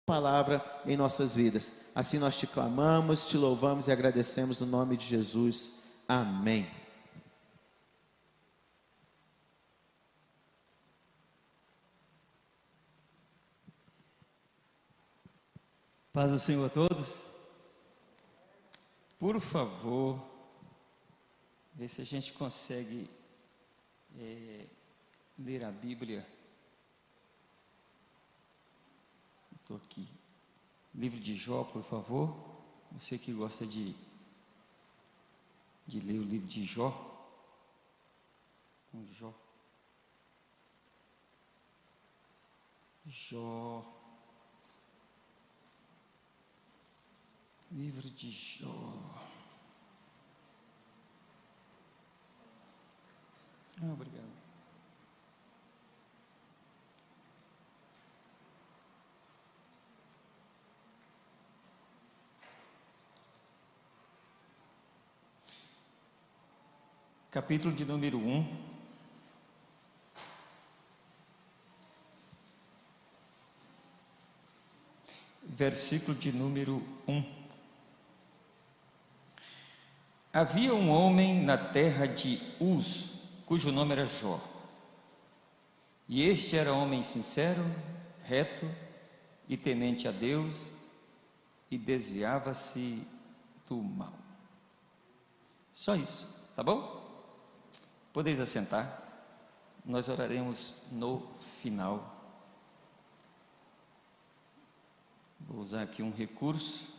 palavra em nossas vidas. Assim nós te clamamos, te louvamos e agradecemos no nome de Jesus. Amém. Paz do Senhor a todos. Por favor, vê se a gente consegue ler a Bíblia. Estou aqui. Livro de Jó, por favor. Você que gosta de ler o livro de Jó. Jó. Livro de Jó. Obrigado. Capítulo de número 1. Versículo de número 1. Havia um homem na terra de Uz, cujo nome era Jó. E este era homem sincero, reto e temente a Deus, e desviava-se do mal. Só isso, tá bom? Podeis assentar, nós oraremos no final. Vou usar aqui um recurso.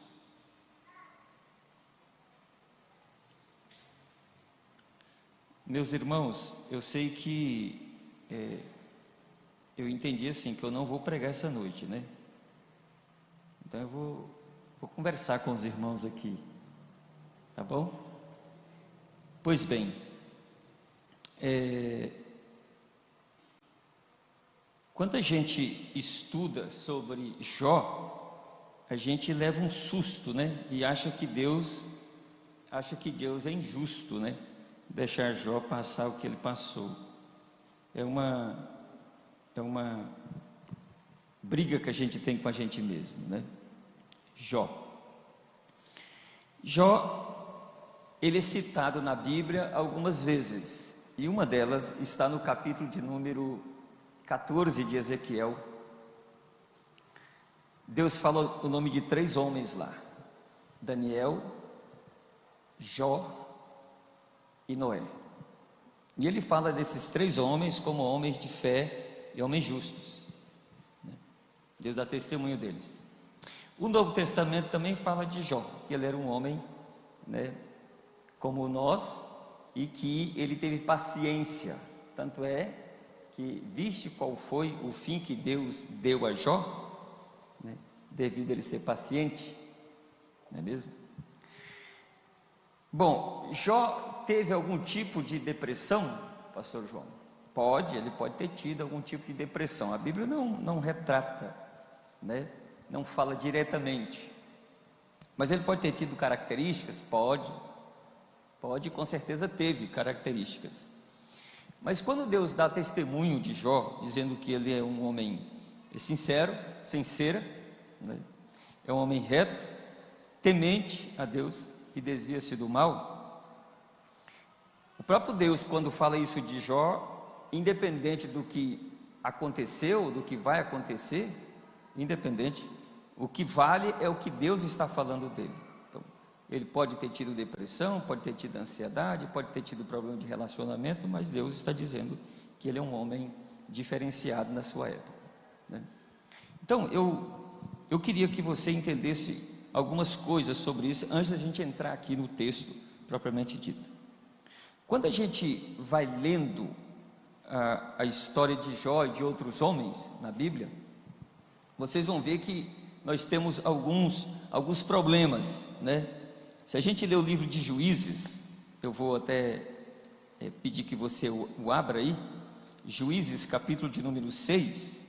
Meus irmãos, eu sei que eu entendi assim, que eu não vou pregar essa noite, né? Então eu vou conversar com os irmãos aqui, tá bom? Pois bem, quando a gente estuda sobre Jó, a gente leva um susto, né? E acha que Deus é injusto, né? Deixar Jó passar o que ele passou. É uma briga que a gente tem com a gente mesmo, né? Jó, ele é citado na Bíblia algumas vezes, e uma delas está no capítulo de número 14 de Ezequiel. Deus fala o nome de 3 homens lá: Daniel, Jó e Noé. E ele fala desses 3 homens como homens de fé e homens justos, né? Deus dá testemunho deles. O Novo Testamento também fala de Jó, que ele era um homem, né, como nós, e que ele teve paciência. Tanto é que, viste qual foi o fim que Deus deu a Jó, né, devido a ele ser paciente, não é mesmo? Bom, Jó teve algum tipo de depressão, pastor João? Ele pode ter tido algum tipo de depressão. A Bíblia não retrata, né? Não fala diretamente. Mas ele pode ter tido características? Pode, com certeza teve características. Mas quando Deus dá testemunho de Jó, dizendo que ele é um homem sincero, né? É um homem reto, temente a Deus e desvia-se do mal. O próprio Deus, quando fala isso de Jó, independente do que aconteceu, do que vai acontecer, independente, o que vale é o que Deus está falando dele. Então, ele pode ter tido depressão, pode ter tido ansiedade, pode ter tido problema de relacionamento, mas Deus está dizendo que ele é um homem diferenciado na sua época, né? Então, eu queria que você entendesse algumas coisas sobre isso, antes da gente entrar aqui no texto propriamente dito. Quando a gente vai lendo a história de Jó e de outros homens na Bíblia, vocês vão ver que nós temos alguns problemas, né? Se a gente ler o livro de Juízes, eu vou até pedir que você o abra aí, Juízes capítulo de número 6,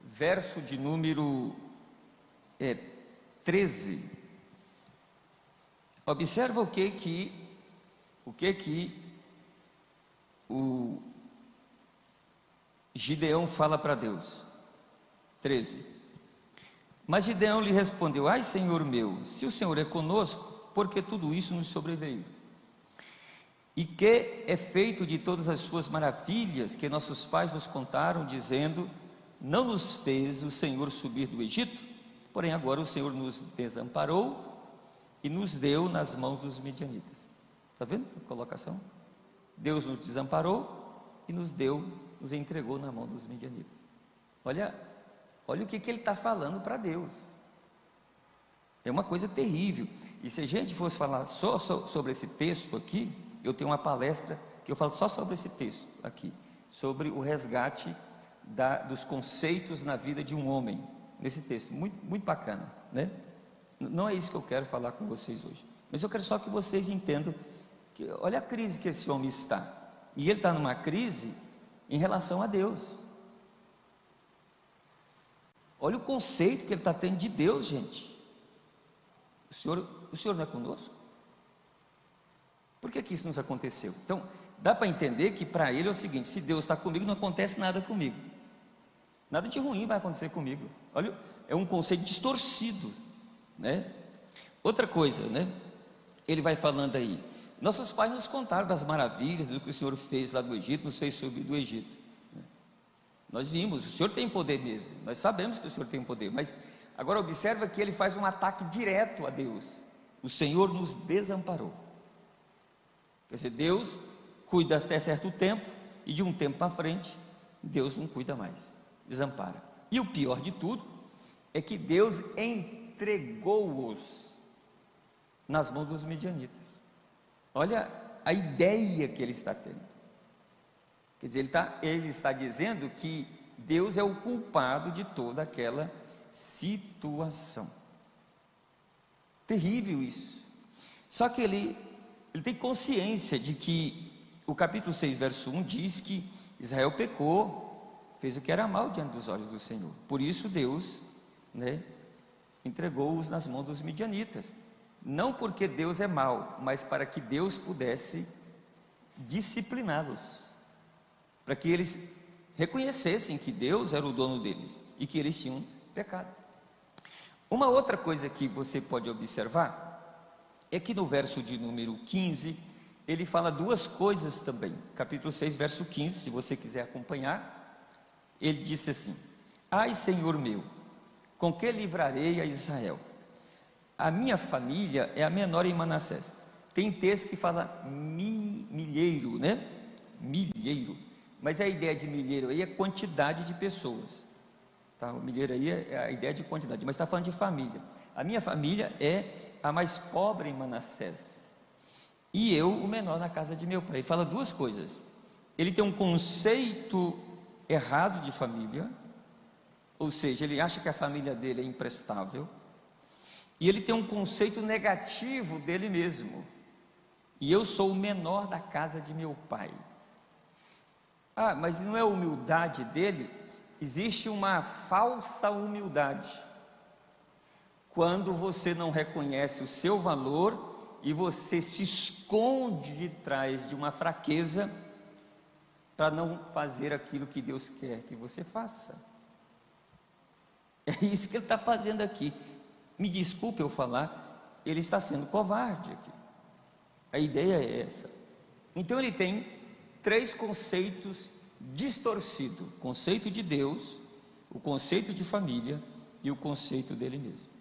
verso de número 13. Observa o que o Gideão fala para Deus. 13. Mas Gideão lhe respondeu: ai, Senhor meu, se o Senhor é conosco, por que tudo isso nos sobreveio? E que é feito de todas as suas maravilhas que nossos pais nos contaram, dizendo: não nos fez o Senhor subir do Egito? Porém agora o Senhor nos desamparou e nos deu nas mãos dos midianitas. Está vendo a colocação? Deus nos desamparou e nos entregou na mão dos midianitas. Olha o que ele está falando para Deus. É uma coisa terrível. E se a gente fosse falar só sobre esse texto aqui, eu tenho uma palestra que eu falo só sobre esse texto aqui, sobre o resgate dos conceitos na vida de um homem, nesse texto, muito, muito bacana, né? Não é isso que eu quero falar com vocês hoje, mas eu quero só que vocês entendam que, olha a crise que esse homem está, e ele está numa crise em relação a Deus. Olha o conceito que ele está tendo de Deus, gente. O Senhor não é conosco? Por que isso nos aconteceu? Então, dá para entender que para ele é o seguinte: se Deus está comigo, não acontece nada comigo, nada de ruim vai acontecer comigo. Olha, é um conceito distorcido, né? Outra coisa, né? Ele vai falando aí: nossos pais nos contaram das maravilhas do que o Senhor fez lá do Egito, nos fez subir do Egito. Nós vimos, o Senhor tem poder mesmo, nós sabemos que o Senhor tem poder, mas agora observa que ele faz um ataque direto a Deus: o Senhor nos desamparou. Quer dizer, Deus cuida até certo tempo, e de um tempo para frente, Deus não cuida mais, desampara. E o pior de tudo é que Deus entregou-os nas mãos dos midianitas. Olha a ideia que ele está tendo. Quer dizer, ele está dizendo que Deus é o culpado de toda aquela situação. Terrível isso. Só que ele tem consciência de que o capítulo 6, verso 1 diz que Israel pecou, fez o que era mal diante dos olhos do Senhor. Por isso Deus, né, entregou-os nas mãos dos midianitas. Não porque Deus é mau, mas para que Deus pudesse discipliná-los, para que eles reconhecessem que Deus era o dono deles e que eles tinham pecado. Uma outra coisa que você pode observar é que no verso de número 15, ele fala duas coisas também. Capítulo 6, verso 15, se você quiser acompanhar, ele disse assim: ai, Senhor meu, com que livrarei a Israel? A minha família é a menor em Manassés. Tem texto que fala milheiro, né? Milheiro. Mas a ideia de milheiro aí é quantidade de pessoas, tá? O milheiro aí é a ideia de quantidade, mas está falando de família. A minha família é a mais pobre em Manassés, e eu o menor na casa de meu pai. Ele fala duas coisas: ele tem um conceito errado de família, ou seja, ele acha que a família dele é imprestável, e ele tem um conceito negativo dele mesmo: e eu sou o menor da casa de meu pai. Ah, mas não é a humildade dele, existe uma falsa humildade, quando você não reconhece o seu valor e você se esconde de trás de uma fraqueza para não fazer aquilo que Deus quer que você faça. É isso que ele está fazendo aqui. Me desculpe eu falar, ele está sendo covarde aqui. A ideia é essa. Então ele tem três conceitos distorcidos: o conceito de Deus, o conceito de família e o conceito dele mesmo.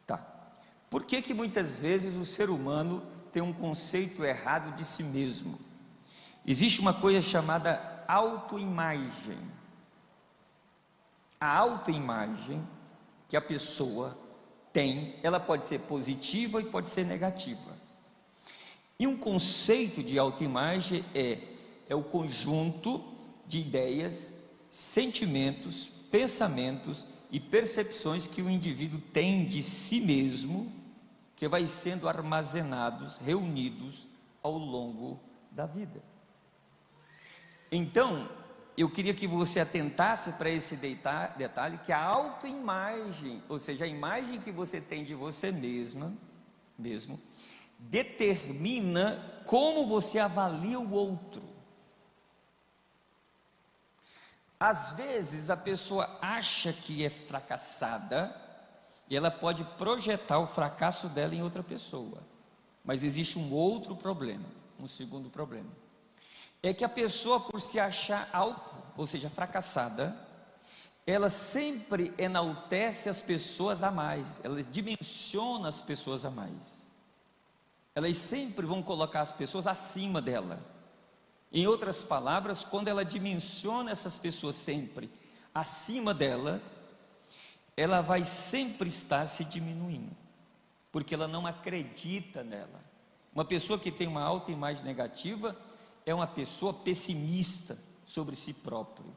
Tá. Por que muitas vezes o ser humano tem um conceito errado de si mesmo? Existe uma coisa chamada autoimagem. A autoimagem que a pessoa tem, ela pode ser positiva e pode ser negativa. E um conceito de autoimagem é o conjunto de ideias, sentimentos, pensamentos e percepções que o indivíduo tem de si mesmo, que vai sendo armazenados, reunidos ao longo da vida. Então, eu queria que você atentasse para esse detalhe, que a autoimagem, ou seja, a imagem que você tem de você mesmo, determina como você avalia o outro. Às vezes a pessoa acha que é fracassada e ela pode projetar o fracasso dela em outra pessoa. Mas existe um outro problema, um segundo problema. É que a pessoa, por se achar ou seja, fracassada, ela sempre enaltece as pessoas a mais, ela dimensiona as pessoas a mais. Elas sempre vão colocar as pessoas acima dela. Em outras palavras, quando ela dimensiona essas pessoas sempre acima delas, ela vai sempre estar se diminuindo, porque ela não acredita nela. Uma pessoa que tem uma autoimagem negativa é uma pessoa pessimista sobre si própria.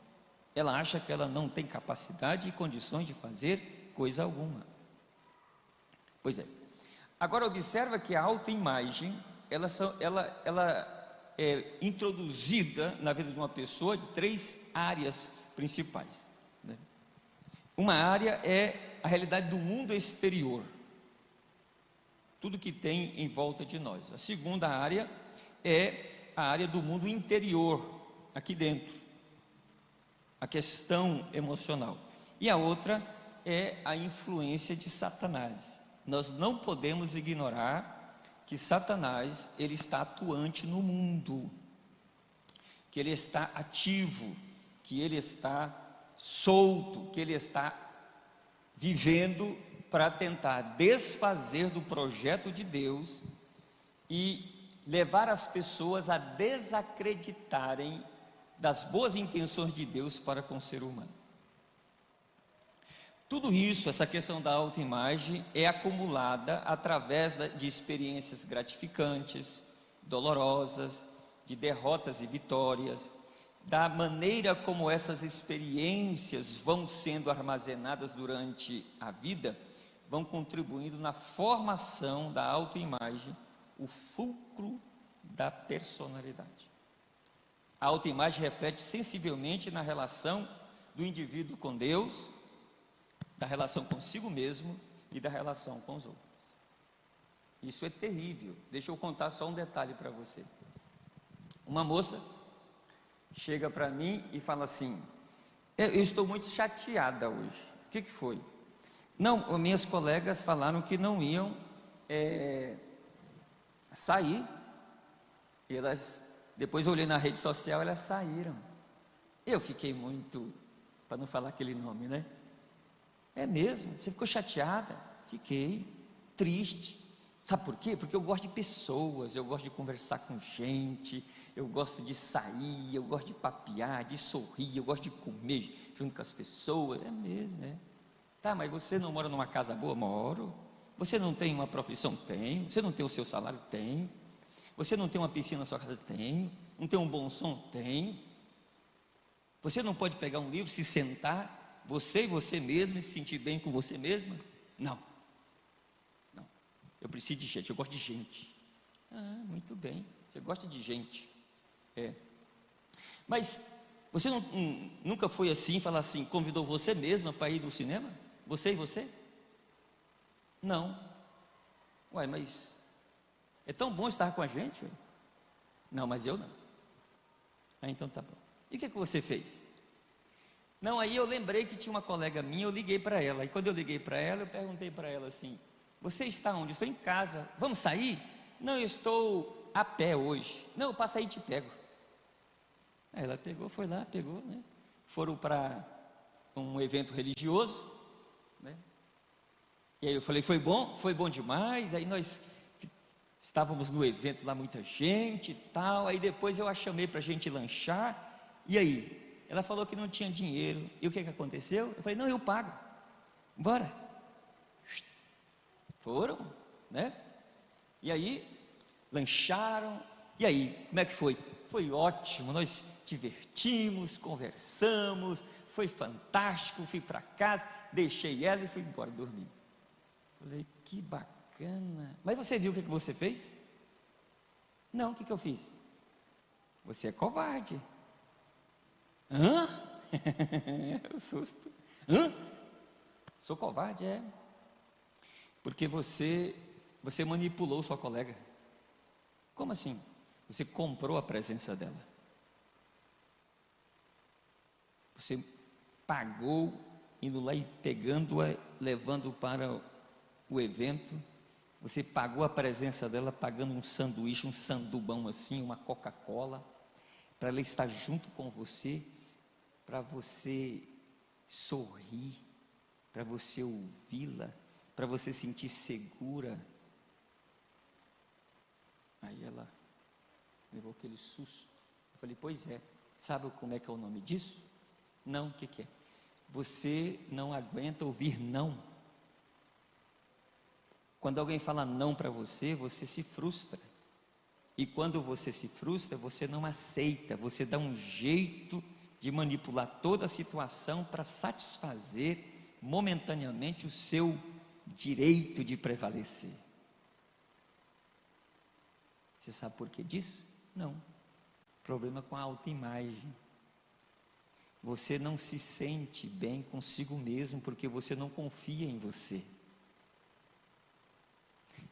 Ela acha que ela não tem capacidade e condições de fazer coisa alguma. Pois é. Agora observa que a autoimagem, ela é introduzida na vida de uma pessoa de 3 áreas principais, né? Uma área é a realidade do mundo exterior, tudo que tem em volta de nós. A segunda área é a área do mundo interior, aqui dentro, a questão emocional. E a outra é a influência de Satanás. Nós não podemos ignorar que Satanás, ele está atuante no mundo, que ele está ativo, que ele está solto, que ele está vivendo para tentar desfazer do projeto de Deus e levar as pessoas a desacreditarem das boas intenções de Deus para com o ser humano. Tudo isso, essa questão da autoimagem, é acumulada através de experiências gratificantes, dolorosas, de derrotas e vitórias, da maneira como essas experiências vão sendo armazenadas durante a vida, vão contribuindo na formação da autoimagem, o fulcro da personalidade. A autoimagem reflete sensivelmente na relação do indivíduo com Deus, da relação consigo mesmo e da relação com os outros. Isso é terrível. Deixa eu contar só um detalhe para você. Uma moça chega para mim e fala assim: eu estou muito chateada hoje. O que foi? Não, minhas colegas falaram que não iam sair. E elas, depois eu olhei na rede social, elas saíram. Eu fiquei muito, para não falar aquele nome, né? É mesmo? Você ficou chateada? Fiquei triste. Sabe por quê? Porque eu gosto de pessoas, eu gosto de conversar com gente, eu gosto de sair, eu gosto de papear, de sorrir, eu gosto de comer junto com as pessoas. É mesmo, é. Tá, mas você não mora numa casa boa? Moro. Você não tem uma profissão? Tenho. Você não tem o seu salário? Tenho. Você não tem uma piscina na sua casa? Tenho. Não tem um bom som? Tenho. Você não pode pegar um livro, se sentar, você e você mesmo, e se sentir bem com você mesma? Não. Não. Eu preciso de gente, eu gosto de gente. Ah, muito bem. Você gosta de gente. É. Mas você nunca foi assim, falar assim, convidou você mesma para ir no cinema? Você e você? Não. Ué, mas é tão bom estar com a gente? Ué. Não, mas eu não. Ah, então tá bom. E o que você fez? Não, aí eu lembrei que tinha uma colega minha, eu liguei para ela. E quando eu liguei para ela, eu perguntei para ela assim: você está onde? Estou em casa. Vamos sair? Não, eu estou a pé hoje. Não, eu passo aí e te pego. Aí ela pegou, foi lá, pegou, né? Foram para um evento religioso, né? E aí eu falei, foi bom? Foi bom demais. Aí nós estávamos no evento lá, muita gente e tal. Aí depois eu a chamei para a gente lanchar. E aí? Ela falou que não tinha dinheiro. E o que aconteceu? Eu falei, não, eu pago. Bora. Foram, né? E aí, lancharam. E aí, como é que foi? Foi ótimo, nós divertimos, conversamos, foi fantástico. Fui para casa, deixei ela e fui embora dormir. Falei, que bacana. Mas você viu o que você fez? Não, o que eu fiz? Você é covarde. Hã? O susto. Hã? Sou covarde, é. Porque você manipulou sua colega. Como assim? Você comprou a presença dela. Você pagou indo lá e pegando-a, levando para o evento. Você pagou a presença dela, pagando um sanduíche, um sandubão assim, uma Coca-Cola, para ela estar junto com você, para você sorrir, para você ouvi-la, para você sentir segura. Aí ela levou aquele susto. Eu falei, pois é, sabe como é que é o nome disso? Não, o que é? Você não aguenta ouvir não. Quando alguém fala não para você, você se frustra. E quando você se frustra, você não aceita, você dá um jeito de manipular toda a situação para satisfazer momentaneamente o seu direito de prevalecer. Você sabe por que disso? Não. Problema com a autoimagem. Você não se sente bem consigo mesmo porque você não confia em você.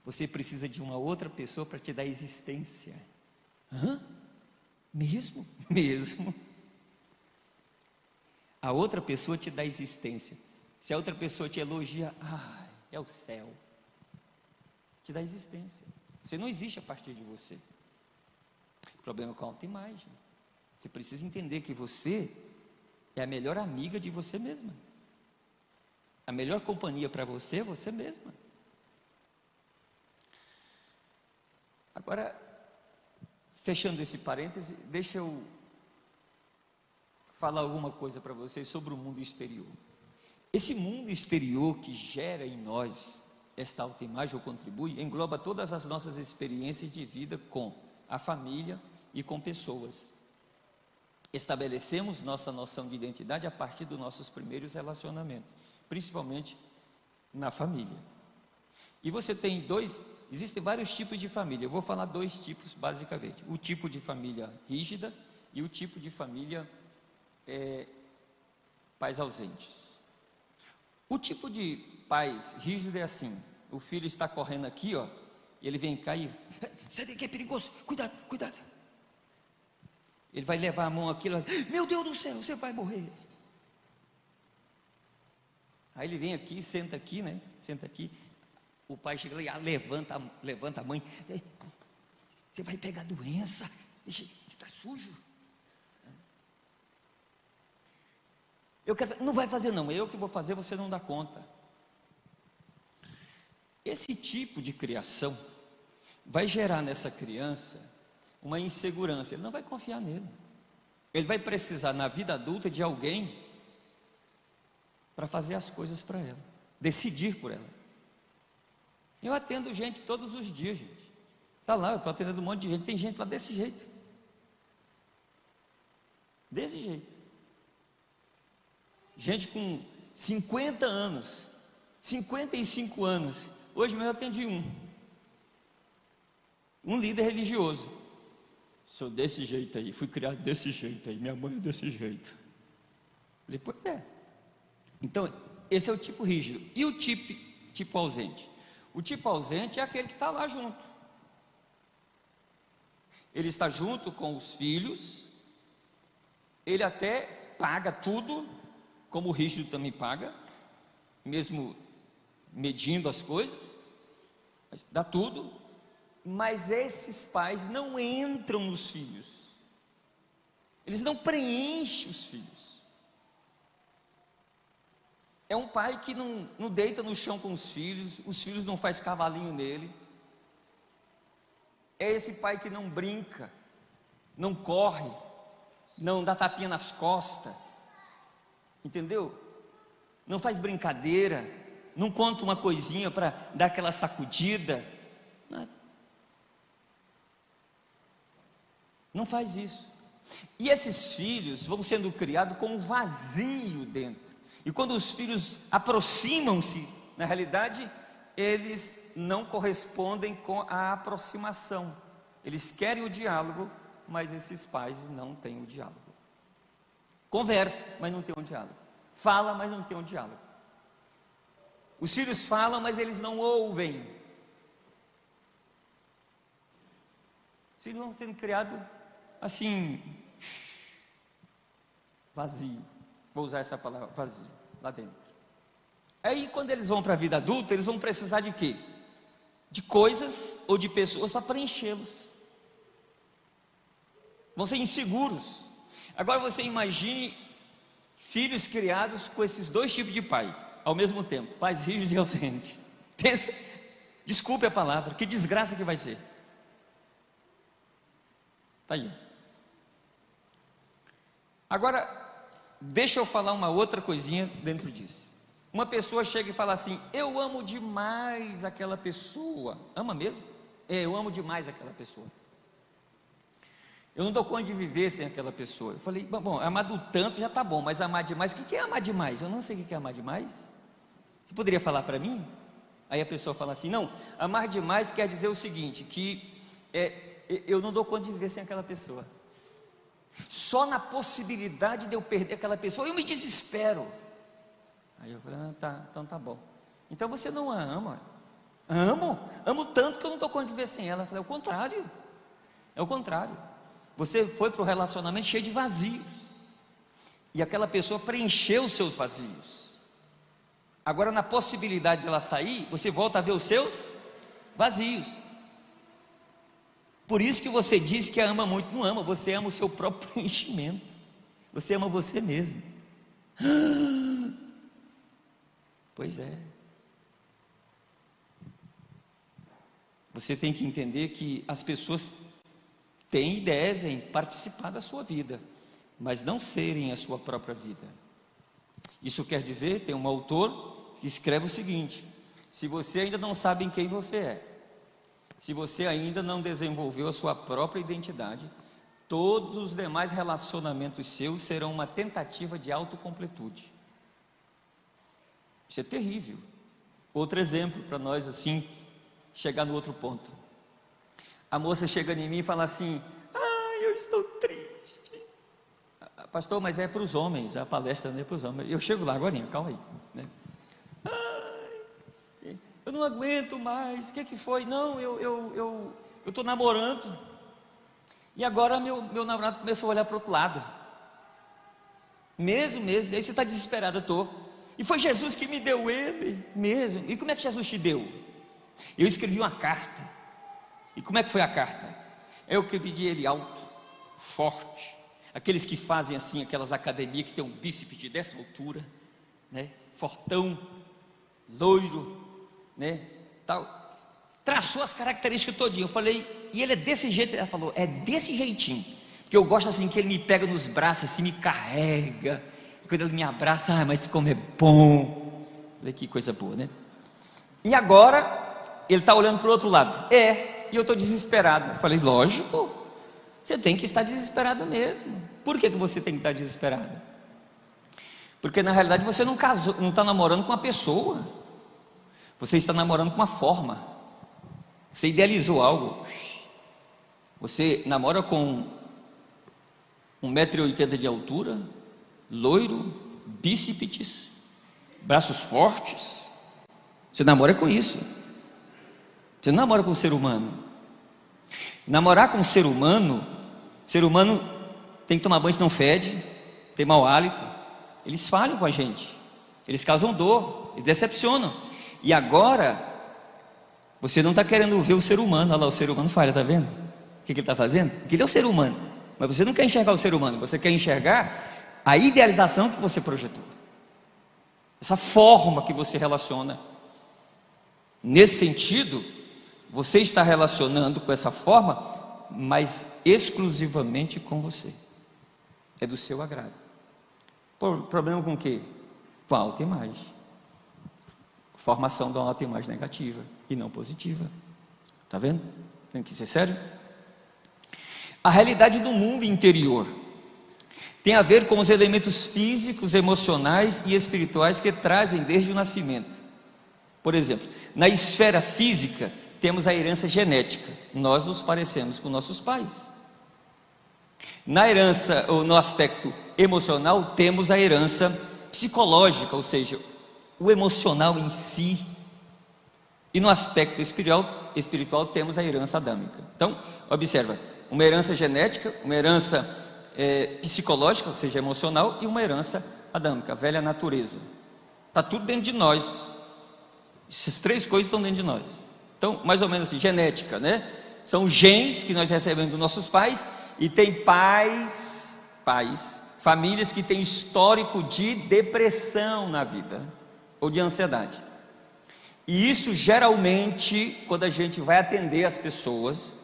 Você precisa de uma outra pessoa para te dar existência. Hã? Mesmo? Mesmo. A outra pessoa te dá existência. Se a outra pessoa te elogia, é o céu. Te dá existência. Você não existe a partir de você. Problema com a autoimagem. Você precisa entender que você é a melhor amiga de você mesma. A melhor companhia para você é você mesma. Agora, fechando esse parêntese, deixa eu falar alguma coisa para vocês sobre o mundo exterior. Esse mundo exterior que gera em nós esta autoimagem ou contribui, engloba todas as nossas experiências de vida com a família e com pessoas. Estabelecemos nossa noção de identidade a partir dos nossos primeiros relacionamentos, principalmente na família. E você tem existem vários tipos de família. Eu vou falar dois tipos basicamente: o tipo de família rígida e o tipo de família pais ausentes. O tipo de pais rígido é assim: o filho está correndo aqui, ó, e ele vem cá e sai daqui, é perigoso, cuidado, cuidado. Ele vai levar a mão aqui, ele vai, meu Deus do céu, você vai morrer. Aí ele vem aqui, senta aqui, né? Senta aqui. O pai chega lá e levanta a mãe. Você vai pegar doença. Deixa, você está sujo. Não vai fazer não, é eu que vou fazer, você não dá conta. Esse tipo de criação vai gerar nessa criança uma insegurança. Ele não vai confiar nele. Ele vai precisar na vida adulta de alguém para fazer as coisas para ela, decidir por ela. Eu atendo gente todos os dias, gente. Está lá, eu estou atendendo um monte de gente. Tem gente lá desse jeito. Desse jeito. Gente com 50 anos, 55 anos. Hoje mesmo eu atendi um líder religioso. Sou desse jeito aí, fui criado desse jeito aí, minha mãe é desse jeito. Falei, pois é. Então, esse é o tipo rígido. E o tipo ausente? O tipo ausente é aquele que está lá junto. Ele está junto com os filhos, ele até paga tudo, como o rígido também paga, mesmo medindo as coisas, mas dá tudo, mas esses pais não entram nos filhos, eles não preenchem os filhos. É um pai que não deita no chão com os filhos não faz cavalinho nele. É esse pai que não brinca, não corre, não dá tapinha nas costas, entendeu? Não faz brincadeira, não conta uma coisinha para dar aquela sacudida, não faz isso. E esses filhos vão sendo criados com um vazio dentro. E quando os filhos aproximam-se, na realidade, eles não correspondem com a aproximação. Eles querem o diálogo, mas esses pais não têm o diálogo. Conversa, mas não tem um diálogo. Fala, mas não tem um diálogo. Os filhos falam, mas eles não ouvem. Os filhos vão sendo criados assim, vazio. Vou usar essa palavra, vazio, lá dentro. Aí quando eles vão para a vida adulta, eles vão precisar de quê? De coisas ou de pessoas para preenchê-los. Vão ser inseguros. Agora você imagine filhos criados com esses dois tipos de pai, ao mesmo tempo, pais rígidos e ausentes. Pensa, desculpe a palavra, que desgraça que vai ser. Está aí. Agora, deixa eu falar uma outra coisinha dentro disso. Uma pessoa chega e fala assim: eu amo demais aquela pessoa. Ama mesmo? Eu amo demais aquela pessoa. Eu não dou conta de viver sem aquela pessoa. Eu falei: bom, amar do tanto já está bom, mas amar demais, o que é amar demais? Eu não sei o que é amar demais. Você poderia falar para mim? Aí a pessoa fala assim: não, amar demais quer dizer o seguinte, que eu não dou conta de viver sem aquela pessoa. Só na possibilidade de eu perder aquela pessoa, eu me desespero. Aí eu falei: tá, então tá bom. Então você não a ama? Amo tanto que eu não dou conta de viver sem ela. Eu falei: é o contrário. Você foi para o relacionamento cheio de vazios, e aquela pessoa preencheu os seus vazios. Agora, na possibilidade dela sair, você volta a ver os seus vazios. Por isso que você diz que a ama muito. Não ama, você ama o seu próprio preenchimento. Você ama você mesmo. Pois é. Você tem que entender que as pessoas têm e devem participar da sua vida, mas não serem a sua própria vida. Isso quer dizer, tem um autor que escreve o seguinte: se você ainda não sabe em quem você é, se você ainda não desenvolveu a sua própria identidade, todos os demais relacionamentos seus serão uma tentativa de autocompletude. Isso é terrível. Outro exemplo para nós assim, chegar no outro ponto. A moça chega em mim e fala assim: eu estou triste. Pastor, mas é para os homens, a palestra não é para os homens. Eu chego lá agora, calma aí, né? Eu não aguento mais. O que foi? Não, eu estou namorando, e agora meu namorado começou a olhar para o outro lado. Mesmo, aí você está desesperado. Eu estou. E foi Jesus que me deu ele mesmo. E como é que Jesus te deu? Eu escrevi uma carta. E como é que foi a carta? Eu que pedi ele alto, forte, aqueles que fazem assim, aquelas academias que tem um bíceps de dessa altura, né? Fortão, loiro, né? Tal. Traçou as características todinho. Eu falei: e ele é desse jeito? Ela falou: é desse jeitinho, porque eu gosto assim, que ele me pega nos braços, assim, me carrega, e quando ele me abraça, mas como é bom. Eu falei: que coisa boa, né? E agora ele está olhando para o outro lado. E eu estou desesperado. Eu falei: lógico, você tem que estar desesperado mesmo. Por que você tem que estar desesperado? Porque na realidade você não casou, não está namorando com uma pessoa, você está namorando com uma forma. Você idealizou algo. Você namora com 1,80 m de altura, loiro, bíceps, braços fortes. Você namora com isso. Você não namora com um ser humano. Namorar com um ser humano tem que tomar banho, senão fede, tem mau hálito. Eles falham com a gente, eles causam dor, eles decepcionam. E agora você não está querendo ver o ser humano. Olha lá, o ser humano falha, está vendo? O que ele está fazendo? Ele é o ser humano, mas você não quer enxergar o ser humano, você quer enxergar a idealização que você projetou, essa forma que você relaciona. Nesse sentido, você está relacionando com essa forma, mas exclusivamente com você. É do seu agrado. Problema com o quê? Com a autoimagem. Formação de uma autoimagem negativa e não positiva. Está vendo? Tem que ser sério. A realidade do mundo interior tem a ver com os elementos físicos, emocionais e espirituais que trazem desde o nascimento. Por exemplo, na esfera física, temos a herança genética. Nós nos parecemos com nossos pais. Na herança, ou no aspecto emocional, temos a herança psicológica, ou seja, o emocional em si. E no aspecto espiritual temos a herança adâmica. Então, observa, uma herança genética, uma herança psicológica, ou seja, emocional, e uma herança adâmica, a velha natureza. Está tudo dentro de nós. Essas três coisas estão dentro de nós. Então, mais ou menos assim, genética, né? São genes que nós recebemos dos nossos pais, e tem famílias que têm histórico de depressão na vida, ou de ansiedade. E isso geralmente, quando a gente vai atender as pessoas,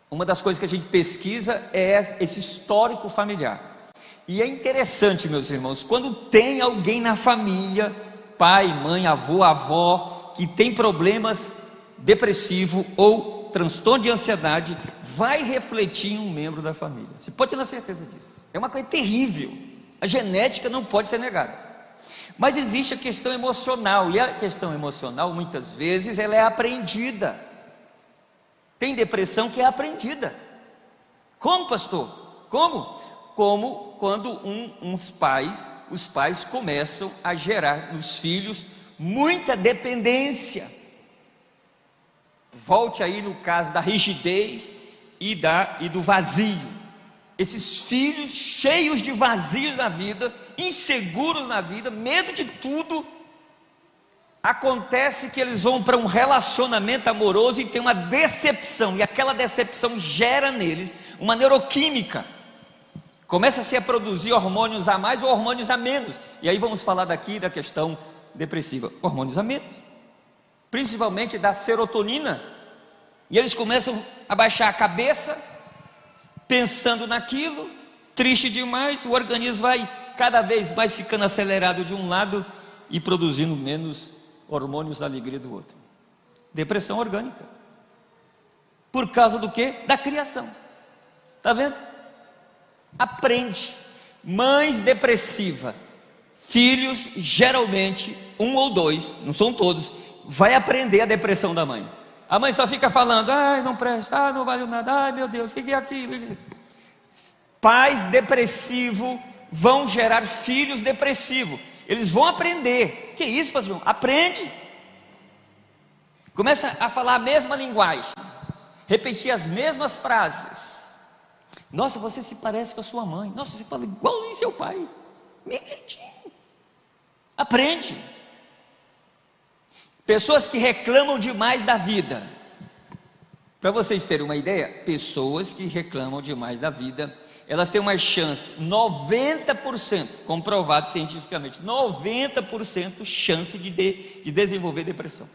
uma das coisas que a gente pesquisa é esse histórico familiar. E é interessante, meus irmãos, quando tem alguém na família, pai, mãe, avô, avó, que tem problemas depressivo ou transtorno de ansiedade, vai refletir em um membro da família. Você pode ter certeza disso. É uma coisa terrível. A genética não pode ser negada. Mas existe a questão emocional, e a questão emocional, muitas vezes, ela é aprendida. Tem depressão que é aprendida. Como, pastor? Como quando os pais começam a gerar nos filhos muita dependência. Volte aí no caso da rigidez e do vazio. Esses filhos cheios de vazios na vida, inseguros na vida, medo de tudo. Acontece que eles vão para um relacionamento amoroso e tem uma decepção, e aquela decepção gera neles uma neuroquímica. Começa-se a produzir hormônios a mais ou hormônios a menos. E aí vamos falar daqui da questão depressiva. Hormônios a menos, principalmente da serotonina. E eles começam a baixar a cabeça, pensando naquilo, triste demais. O organismo vai cada vez mais ficando acelerado de um lado e produzindo menos hormônios da alegria do outro. Depressão orgânica. Por causa do quê? Da criação. Está vendo? Aprende. Mães depressivas, filhos, geralmente, um ou dois, não são todos, vai aprender a depressão da mãe. A mãe só fica falando, ai, não presta, não vale nada, ai meu Deus, o que é aquilo? Pais depressivos vão gerar filhos depressivos. Eles vão aprender. Que isso, pastor? Aprende. Começa a falar a mesma linguagem, repetir as mesmas frases. Nossa, você se parece com a sua mãe. Nossa, você fala igualzinho seu pai. Meio jeitinho. Aprende. Pessoas que reclamam demais da vida. Para vocês terem uma ideia, pessoas que reclamam demais da vida, elas têm uma chance, 90%, comprovado cientificamente, 90% chance de desenvolver depressão.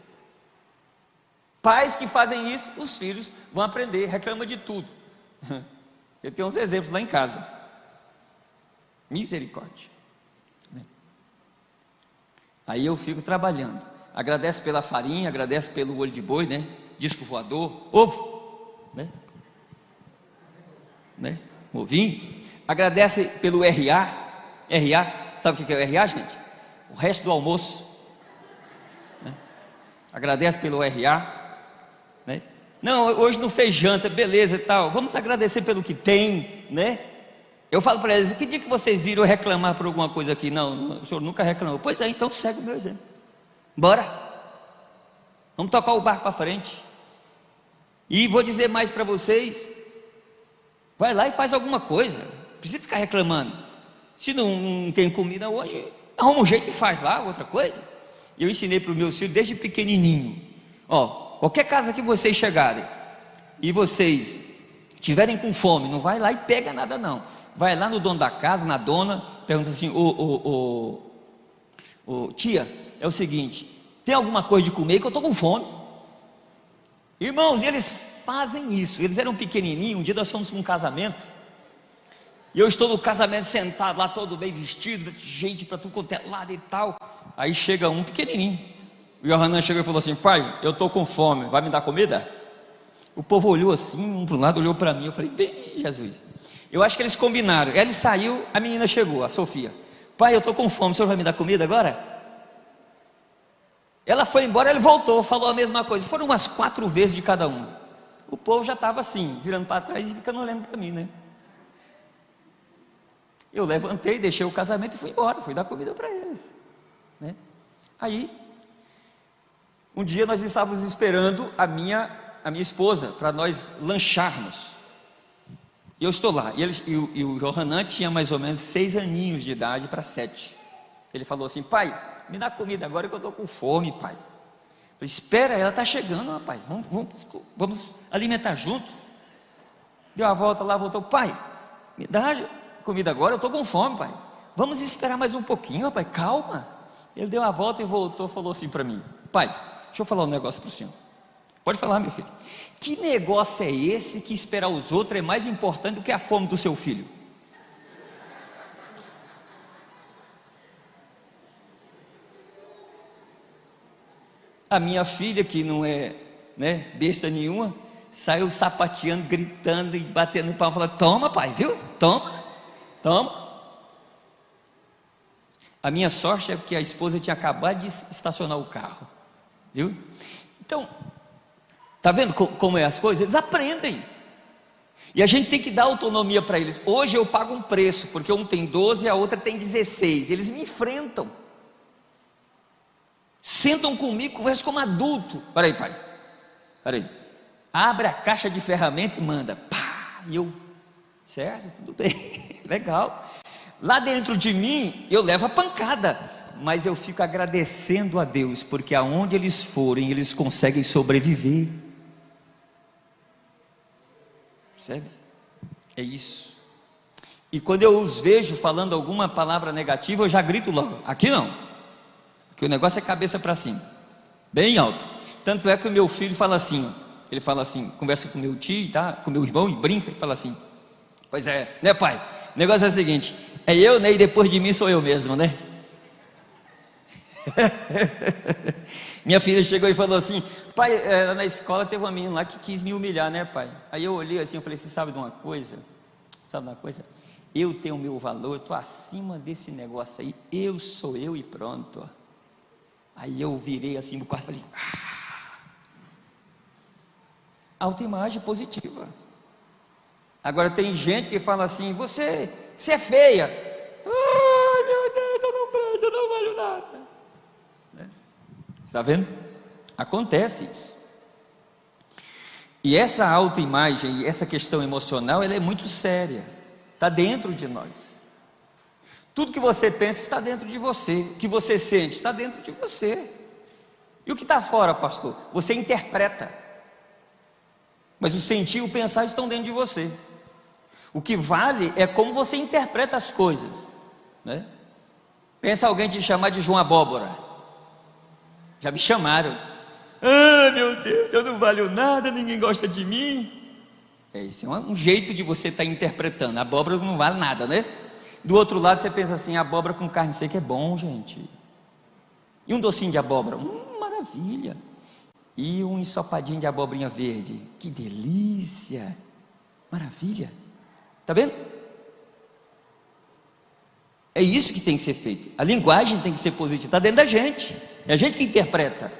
Pais que fazem isso, os filhos vão aprender, reclamam de tudo. Eu tenho uns exemplos lá em casa. Misericórdia. Aí eu fico trabalhando. Agradece pela farinha, agradece pelo olho de boi, né? Disco voador, ovo, né? Ovinho. Agradece pelo RA. Sabe o que é o RA, gente? O resto do almoço, né? Agradece pelo RA, né? Não, hoje não fez janta, beleza e tal. Vamos agradecer pelo que tem, né? Eu falo para eles, que dia que vocês viram eu reclamar por alguma coisa aqui? Não, o senhor nunca reclamou. Pois é, então segue o meu exemplo. Bora. Vamos tocar o barco para frente. E vou dizer mais para vocês. Vai lá e faz alguma coisa. Não precisa ficar reclamando. Se não tem comida hoje, arruma um jeito e faz lá outra coisa. Eu ensinei para os meus filhos desde pequenininho. Qualquer casa que vocês chegarem e vocês tiverem com fome, não vai lá e pega nada não. Vai lá no dono da casa, na dona, pergunta assim: tia, é o seguinte, tem alguma coisa de comer que eu estou com fome? Irmãos, e eles fazem isso. Eles eram pequenininhos. Um dia nós fomos para um casamento, e eu estou no casamento sentado lá, todo bem vestido, gente para tudo quanto é lado e tal. Aí chega um pequenininho, e o Hanan chegou e falou assim: pai, eu estou com fome, vai me dar comida? O povo olhou assim, um para um lado, olhou para mim. Eu falei: vem, Jesus. Eu acho que eles combinaram. Ele saiu, a menina chegou, a Sofia. Pai, eu estou com fome, o senhor vai me dar comida agora? Ela foi embora, ele voltou, falou a mesma coisa. Foram umas 4 vezes de cada um. O povo já estava assim, virando para trás e ficando olhando para mim, né? Eu levantei, deixei o casamento e fui embora, fui dar comida para eles, né? Aí, um dia nós estávamos esperando a minha esposa para nós lancharmos. eu estou lá, e o Johanan tinha mais ou menos 6 aninhos de idade para 7. Ele falou assim: pai, me dá comida agora que eu estou com fome, pai. Eu falei: espera, ela está chegando, pai, vamos alimentar junto. Deu a volta lá, voltou: pai, me dá comida agora, eu estou com fome, pai. Vamos esperar mais um pouquinho, pai, calma. Ele deu a volta e voltou, falou assim para mim: pai, deixa eu falar um negócio para o senhor. Pode falar, meu filho. Que negócio é esse que esperar os outros é mais importante do que a fome do seu filho? A minha filha, que não é, né, besta nenhuma, saiu sapateando, gritando e batendo palma, falando: toma, pai, viu? Toma, toma. A minha sorte é que a esposa tinha acabado de estacionar o carro, viu? Então, está vendo como é as coisas? Eles aprendem, e a gente tem que dar autonomia para eles. Hoje eu pago um preço, porque um tem 12 e a outra tem 16, eles me enfrentam, sentam comigo, conversam como adulto. Peraí, pai, peraí, abre a caixa de ferramenta e manda, pá, e eu, certo, tudo bem, legal. Lá dentro de mim, eu levo a pancada, mas eu fico agradecendo a Deus, porque aonde eles forem, eles conseguem sobreviver. Percebe? É isso. E quando eu os vejo falando alguma palavra negativa, eu já grito logo: aqui não, porque o negócio é cabeça para cima, bem alto. Tanto é que o meu filho fala assim, ele fala assim, conversa com meu tio, tá? Com meu irmão, e brinca, e fala assim: pois é, né, pai? O negócio é o seguinte: é eu, né? E depois de mim sou eu mesmo, né? Minha filha chegou e falou assim: pai, na escola teve uma menina lá que quis me humilhar, né, pai? Aí eu olhei assim, eu falei: você sabe de uma coisa? Sabe de uma coisa? Eu tenho o meu valor, eu estou acima desse negócio aí, eu sou eu e pronto. Aí eu virei assim no quarto e falei: autoimagem positiva. Agora tem gente que fala assim: você é feia. Ai, meu Deus, eu não presto, eu não valho nada, né? Está vendo? Acontece isso. E essa autoimagem e essa questão emocional, ela é muito séria, está dentro de nós. Tudo que você pensa está dentro de você, o que você sente está dentro de você. E o que está fora, pastor? Você interpreta, mas o sentir e o pensar estão dentro de você. O que vale é como você interpreta as coisas, né? Pensa alguém te chamar de João Abóbora. Já me chamaram. Ah, meu Deus, eu não valho nada, ninguém gosta de mim. Esse é um jeito de você estar interpretando. A abóbora não vale nada, né? Do outro lado você pensa assim: abóbora com carne seca é bom, gente. E um docinho de abóbora, maravilha. E um ensopadinho de abobrinha verde, que delícia, maravilha. Está vendo? É isso que tem que ser feito. A linguagem tem que ser positiva, está dentro da gente, é a gente que interpreta.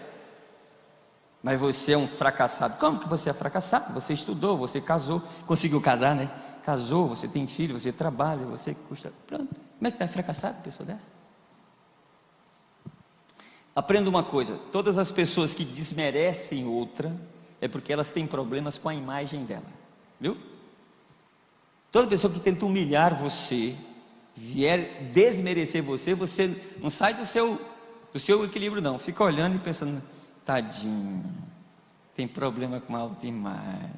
Mas você é um fracassado. Como que você é fracassado? Você estudou, você casou, conseguiu casar, né? Casou, você tem filho, você trabalha, você custa. Pronto. Como é que está fracassado uma pessoa dessa? Aprenda uma coisa: todas as pessoas que desmerecem outra é porque elas têm problemas com a imagem dela, viu? Toda pessoa que tenta humilhar você, vier desmerecer você, você não sai do seu equilíbrio, não. Fica olhando e pensando: tadinho, tem problema com a autoimagem,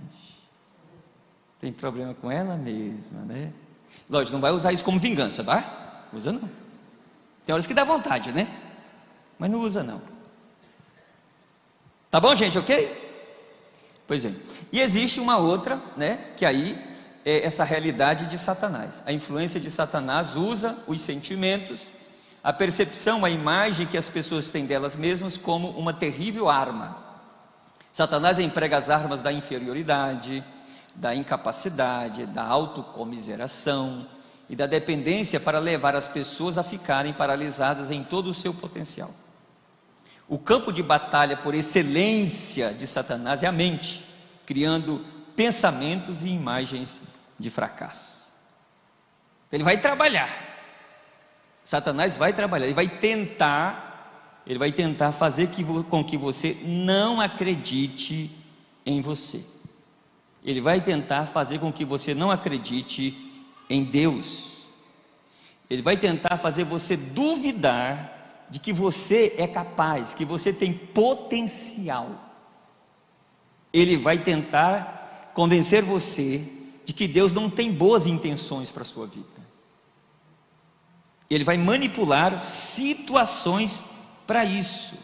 tem problema com ela mesma, né? Lógico, não vai usar isso como vingança, tá? Usa não. Tem horas que dá vontade, né? Mas não usa não. Tá bom, gente, ok? Pois é. E existe uma outra, né? Que aí é essa realidade de Satanás. A influência de Satanás usa os sentimentos, a percepção, a imagem que as pessoas têm delas mesmas como uma terrível arma. Satanás emprega as armas da inferioridade, da incapacidade, da autocomiseração e da dependência para levar as pessoas a ficarem paralisadas em todo o seu potencial. O campo de batalha por excelência de Satanás é a mente, criando pensamentos e imagens de fracasso. Ele vai trabalhar. Satanás vai trabalhar, ele vai tentar fazer com que você não acredite em você. ele vai tentar fazer com que você não acredite em Deus. Ele vai tentar fazer você duvidar de que você é capaz, que você tem potencial. Ele vai tentar convencer você de que Deus não tem boas intenções para a sua vida. Ele vai manipular situações para isso.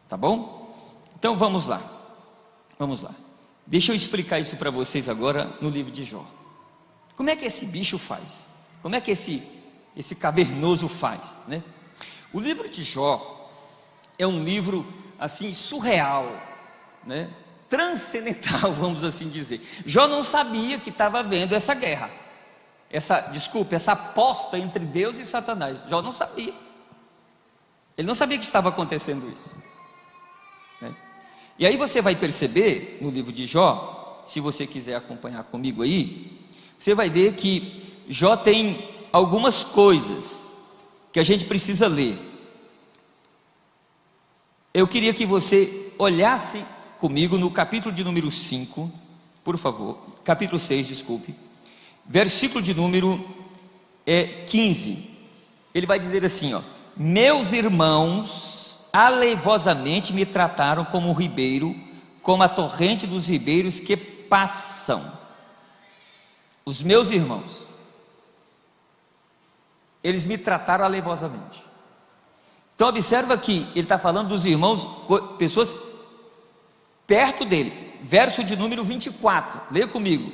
Tá bom? Então vamos lá. Vamos lá. Deixa eu explicar isso para vocês agora no livro de Jó. Como é que esse bicho faz? Como é que esse cavernoso faz, né? O livro de Jó é um livro assim surreal, né? Transcendental, vamos assim dizer. Jó não sabia que estava havendo essa guerra, essa aposta entre Deus e Satanás. Jó não sabia. Ele não sabia que estava acontecendo isso, né? E aí você vai perceber no livro de Jó, se você quiser acompanhar comigo aí, você vai ver que Jó tem algumas coisas que a gente precisa ler. Eu queria que você olhasse comigo no capítulo de número 5, por favor, capítulo 6, desculpe, versículo de número 15. Ele vai dizer assim, ó: meus irmãos alevosamente me trataram como um ribeiro, como a torrente dos ribeiros que passam. Os meus irmãos, eles me trataram alevosamente. Então observa que ele está falando dos irmãos, pessoas perto dele. Verso de número 24, leia comigo: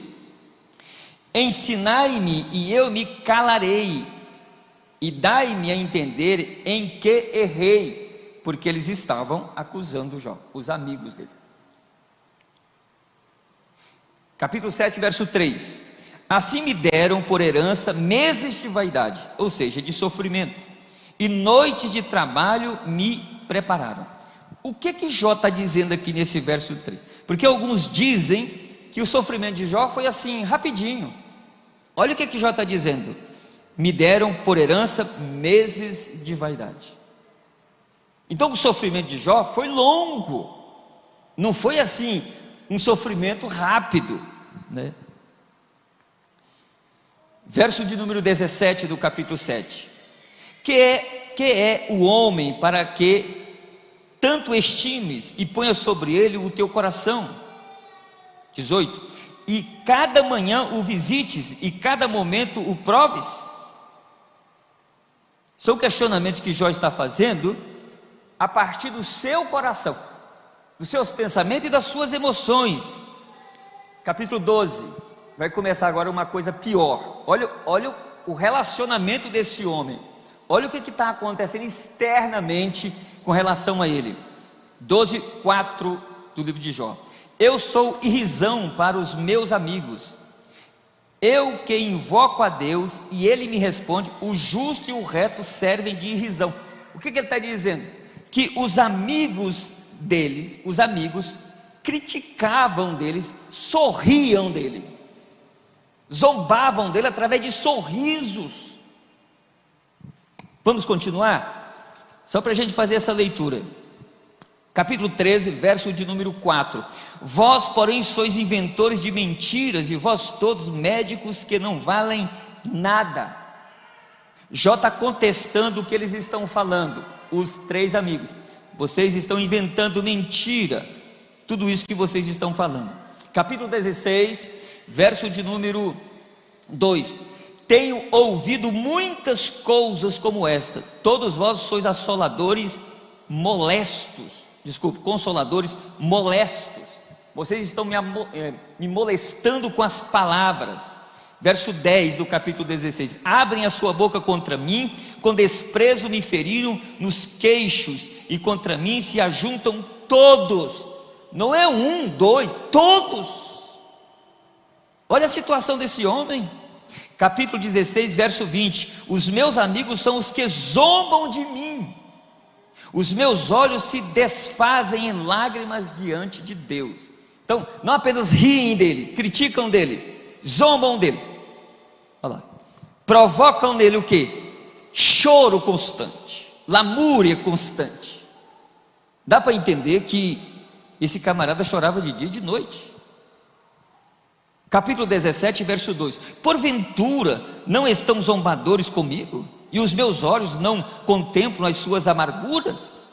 ensinai-me e eu me calarei, e dai-me a entender em que errei, porque eles estavam acusando Jó, os amigos dele. Capítulo 7, verso 3: assim me deram por herança meses de vaidade, ou seja, de sofrimento, e noites de trabalho me prepararam. O que Jó está dizendo aqui nesse verso 3? Porque alguns dizem que o sofrimento de Jó foi assim, rapidinho. Olha o que Jó está dizendo: me deram por herança meses de vaidade. Então o sofrimento de Jó foi longo, não foi assim um sofrimento rápido, né? Verso de número 17 do capítulo 7: que é o homem para que tanto estimes e ponha sobre ele o teu coração? 18: e cada manhã o visites e cada momento o proves? São questionamentos que Jó está fazendo a partir do seu coração, dos seus pensamentos e das suas emoções. Capítulo 12 vai começar agora uma coisa pior. Olha o relacionamento desse homem. Olha o que está acontecendo externamente com relação a ele. 12:4 do livro de Jó: eu sou irrisão para os meus amigos, eu que invoco a Deus e ele me responde, o justo e o reto servem de irrisão. O que ele está dizendo? Que os amigos deles, os amigos criticavam deles, sorriam dele, zombavam dele através de sorrisos. Vamos continuar? Só para a gente fazer essa leitura. Capítulo 13, verso de número 4: vós, porém, sois inventores de mentiras, e vós todos médicos que não valem nada. Jó está contestando o que eles estão falando, os três amigos. Vocês estão inventando mentira, tudo isso que vocês estão falando. Capítulo 16, verso de número 2: tenho ouvido muitas coisas como esta, todos vós sois assoladores molestos, consoladores molestos, vocês estão me molestando com as palavras. Verso 10 do capítulo 16: abrem a sua boca contra mim, com desprezo me feriram nos queixos, e contra mim se ajuntam todos, não é um, dois, todos. Olha a situação desse homem. Capítulo 16, verso 20: os meus amigos são os que zombam de mim, os meus olhos se desfazem em lágrimas diante de Deus. Então, não apenas riem dele, criticam dele, zombam dele, olha lá, provocam nele o que? Choro constante, lamúria constante. Dá para entender que esse camarada chorava de dia e de noite. Capítulo 17, verso 2: porventura não estão zombadores comigo, e os meus olhos não contemplam as suas amarguras?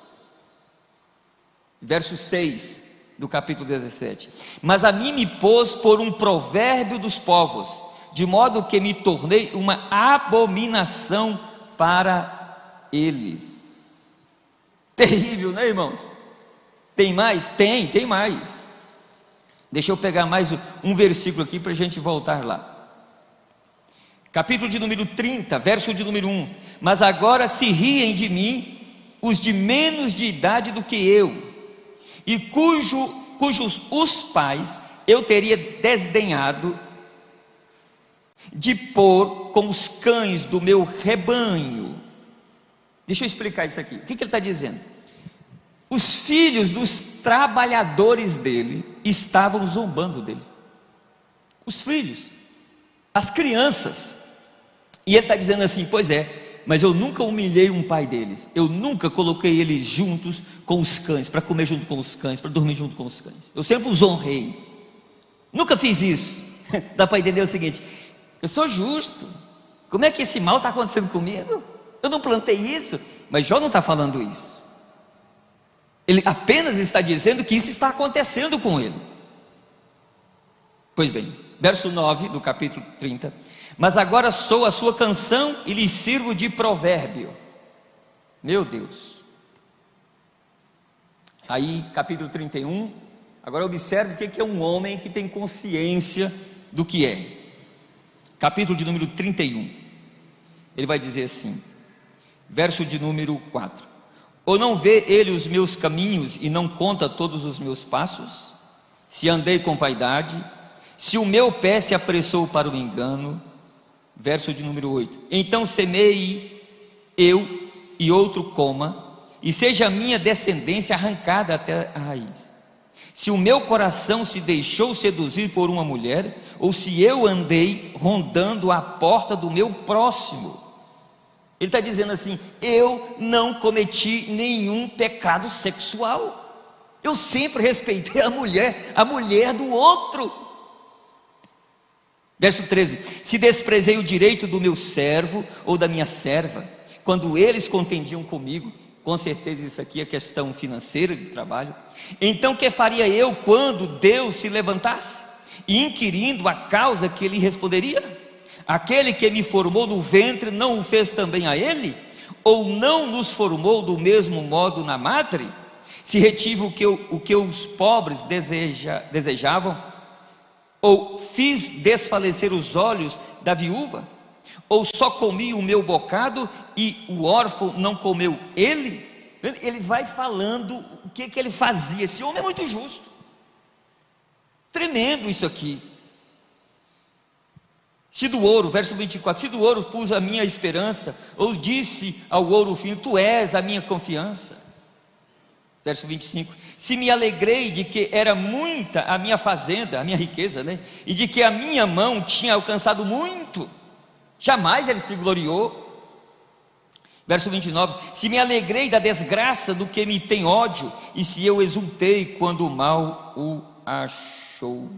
Verso 6 do capítulo 17: mas a mim me pôs por um provérbio dos povos, de modo que me tornei uma abominação para eles. Terrível, né, irmãos? Tem mais? Tem mais. Deixa eu pegar mais um versículo aqui para a gente voltar lá. Capítulo de número 30, verso de número 1: mas agora se riem de mim os de menos de idade do que eu, e cujos os pais eu teria desdenhado de pôr como os cães do meu rebanho. Deixa eu explicar isso aqui. O que ele está dizendo? Os filhos dos trabalhadores dele estavam zombando dele. Os filhos, as crianças. E ele está dizendo assim: pois é, mas eu nunca humilhei um pai deles, eu nunca coloquei eles juntos com os cães, para comer junto com os cães, para dormir junto com os cães. Eu sempre os honrei, nunca fiz isso. Dá para entender o seguinte: eu sou justo. Como é que esse mal está acontecendo comigo? Eu não plantei isso. Mas Jó não está falando isso. Ele apenas está dizendo que isso está acontecendo com ele. Pois bem, verso 9 do capítulo 30: mas agora sou a sua canção e lhe sirvo de provérbio. Meu Deus. Aí capítulo 31, agora observe o que é um homem que tem consciência do que é. Capítulo de número 31, ele vai dizer assim, verso de número 4: ou não vê ele os meus caminhos e não conta todos os meus passos? Se andei com vaidade, se o meu pé se apressou para o engano. Verso de número 8: então semeie eu e outro coma, e seja a minha descendência arrancada até a raiz. Se o meu coração se deixou seduzir por uma mulher, ou se eu andei rondando a porta do meu próximo. Ele está dizendo assim: eu não cometi nenhum pecado sexual, eu sempre respeitei a mulher do outro. Verso 13: se desprezei o direito do meu servo ou da minha serva, quando eles contendiam comigo, com certeza isso aqui é questão financeira de trabalho, então que faria eu quando Deus se levantasse, e inquirindo a causa, que ele responderia? Aquele que me formou no ventre não o fez também a ele? Ou não nos formou do mesmo modo na madre? Se retive o que os pobres desejavam? Ou fiz desfalecer os olhos da viúva? Ou só comi o meu bocado e o órfão não comeu ele? Ele vai falando o que ele fazia. Esse homem é muito justo. Tremendo isso aqui. Se do ouro, verso 24, se do ouro pus a minha esperança, ou disse ao ouro fino, tu és a minha confiança. Verso 25, se me alegrei de que era muita a minha fazenda, a minha riqueza, né? E de que a minha mão tinha alcançado muito, jamais ele se gloriou. Verso 29, se me alegrei da desgraça do que me tem ódio, e se eu exultei quando o mal o achou.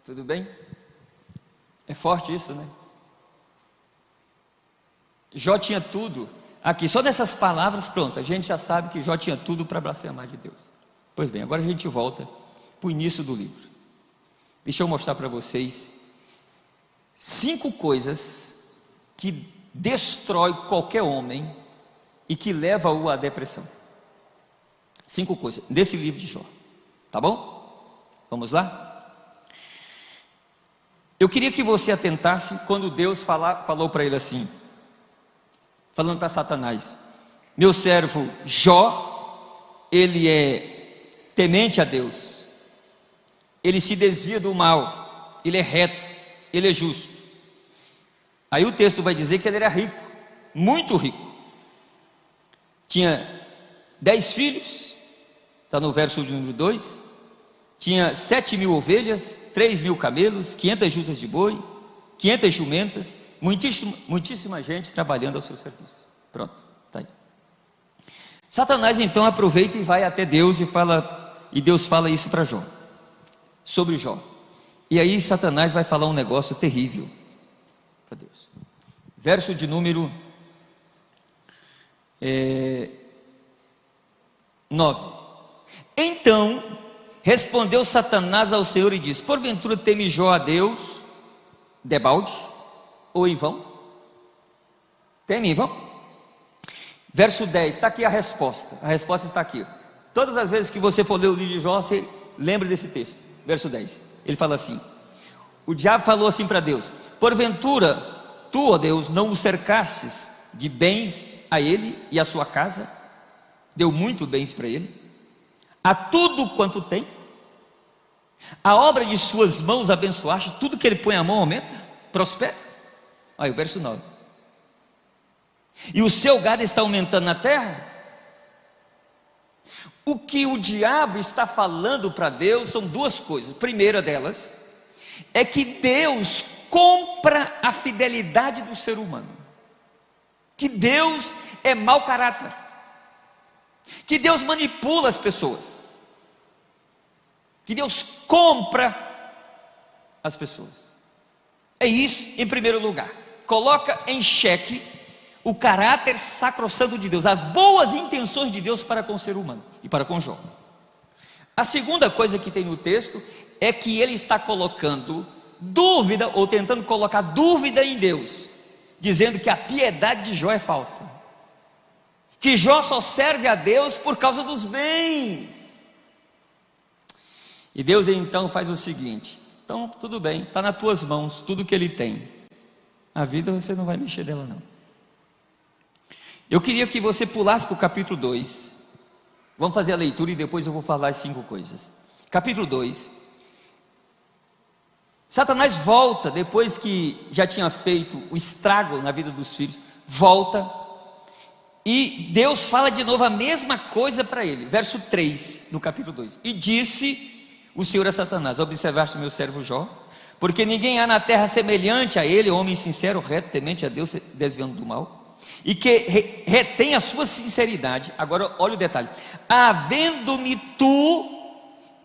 Tudo bem? É forte isso, né? Jó tinha tudo. Aqui, só dessas palavras, pronto, a gente já sabe que Jó tinha tudo para blasfemar de Deus. Pois bem, agora a gente volta para o início do livro. Deixa eu mostrar para vocês 5 coisas que destrói qualquer homem e que leva-o à depressão. 5 coisas, desse livro de Jó. Tá bom? Vamos lá? Eu queria que você atentasse quando Deus falou para ele assim, falando para Satanás: meu servo Jó, ele é temente a Deus, ele se desvia do mal, ele é reto, ele é justo. Aí o texto vai dizer que ele era rico, muito rico, tinha 10 filhos, está no verso de número 2, tinha 7.000 ovelhas, 3.000 camelos, 500 jutas de boi, 500 jumentas, muitíssima gente trabalhando ao seu serviço. Pronto, está aí. Satanás então aproveita e vai até Deus e Deus fala isso para Jó, sobre Jó. E aí Satanás vai falar um negócio terrível para Deus. Verso de número 9. Então respondeu Satanás ao Senhor e disse: porventura teme Jó a Deus debalde ou em vão? Teme em vão? Verso 10, está aqui a resposta está aqui. Todas as vezes que você for ler o livro de Jó, você lembra desse texto. Verso 10, ele fala assim: o diabo falou assim para Deus: porventura tu, ó Deus, não o cercastes de bens a ele e a sua casa? Deu muito bens para ele, a tudo quanto tem, a obra de suas mãos abençoaste, tudo que ele põe a mão aumenta, prospera. Aí o verso 9: e o seu gado está aumentando na terra? O que o diabo está falando para Deus são duas coisas. A primeira delas é que Deus compra a fidelidade do ser humano, que Deus é mau caráter, que Deus manipula as pessoas, que Deus compra as pessoas. É isso em primeiro lugar. Coloca em xeque o caráter sacrossanto de Deus, as boas intenções de Deus para com o ser humano e para com Jó. A segunda coisa que tem no texto é que ele está colocando dúvida, ou tentando colocar dúvida em Deus, dizendo que a piedade de Jó é falsa, que Jó só serve a Deus por causa dos bens. E Deus então faz o seguinte: então tudo bem, está nas tuas mãos tudo que ele tem, a vida você não vai mexer dela não. Eu queria que você pulasse para o capítulo 2, vamos fazer a leitura e depois eu vou falar as 5 coisas. Capítulo 2, Satanás volta, depois que já tinha feito o estrago na vida dos filhos, volta, e Deus fala de novo a mesma coisa para ele, verso 3 do capítulo 2, e disse o Senhor a Satanás: observaste o meu servo Jó? Porque ninguém há na terra semelhante a ele, homem sincero, reto, temente a Deus, desviando do mal, e que retém a sua sinceridade. Agora olha o detalhe: havendo-me tu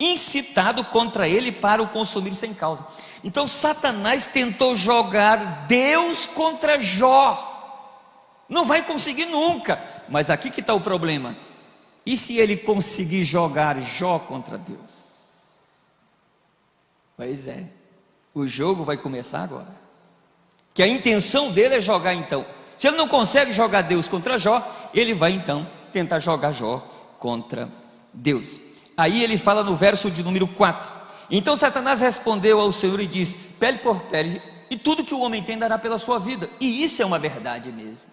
incitado contra ele para o consumir sem causa. Então Satanás tentou jogar Deus contra Jó, não vai conseguir nunca. Mas aqui que está o problema: e se ele conseguir jogar Jó contra Deus? Pois é, o jogo vai começar agora, que a intenção dele é jogar então. Se ele não consegue jogar Deus contra Jó, ele vai então tentar jogar Jó contra Deus. Aí ele fala no verso de número 4: então Satanás respondeu ao Senhor e disse: pele por pele, e tudo que o homem tem dará pela sua vida. E isso é uma verdade mesmo.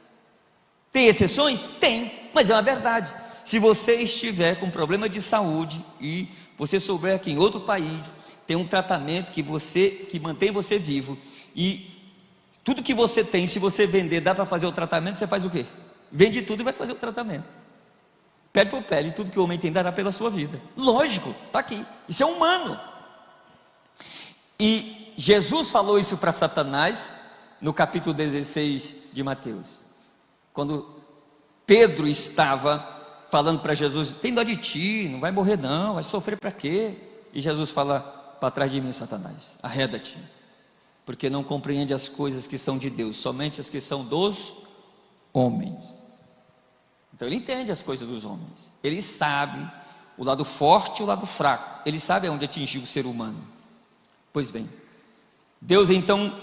Tem exceções? Tem, mas é uma verdade. Se você estiver com problema de saúde e você souber que em outro país tem um tratamento que mantém você vivo, e tudo que você tem, se você vender, dá para fazer o tratamento, você faz o quê? Vende tudo e vai fazer o tratamento. Pele por pele, tudo que o homem tem dará pela sua vida. Lógico, está aqui, isso é humano. E Jesus falou isso para Satanás no capítulo 16 de Mateus, quando Pedro estava falando para Jesus: tem dó de ti, não vai morrer não, vai sofrer para quê? E Jesus fala: para trás de mim, Satanás, arreda-te, porque não compreende as coisas que são de Deus, somente as que são dos homens. Então ele entende as coisas dos homens, ele sabe o lado forte e o lado fraco, ele sabe aonde atingir o ser humano. Pois bem, Deus então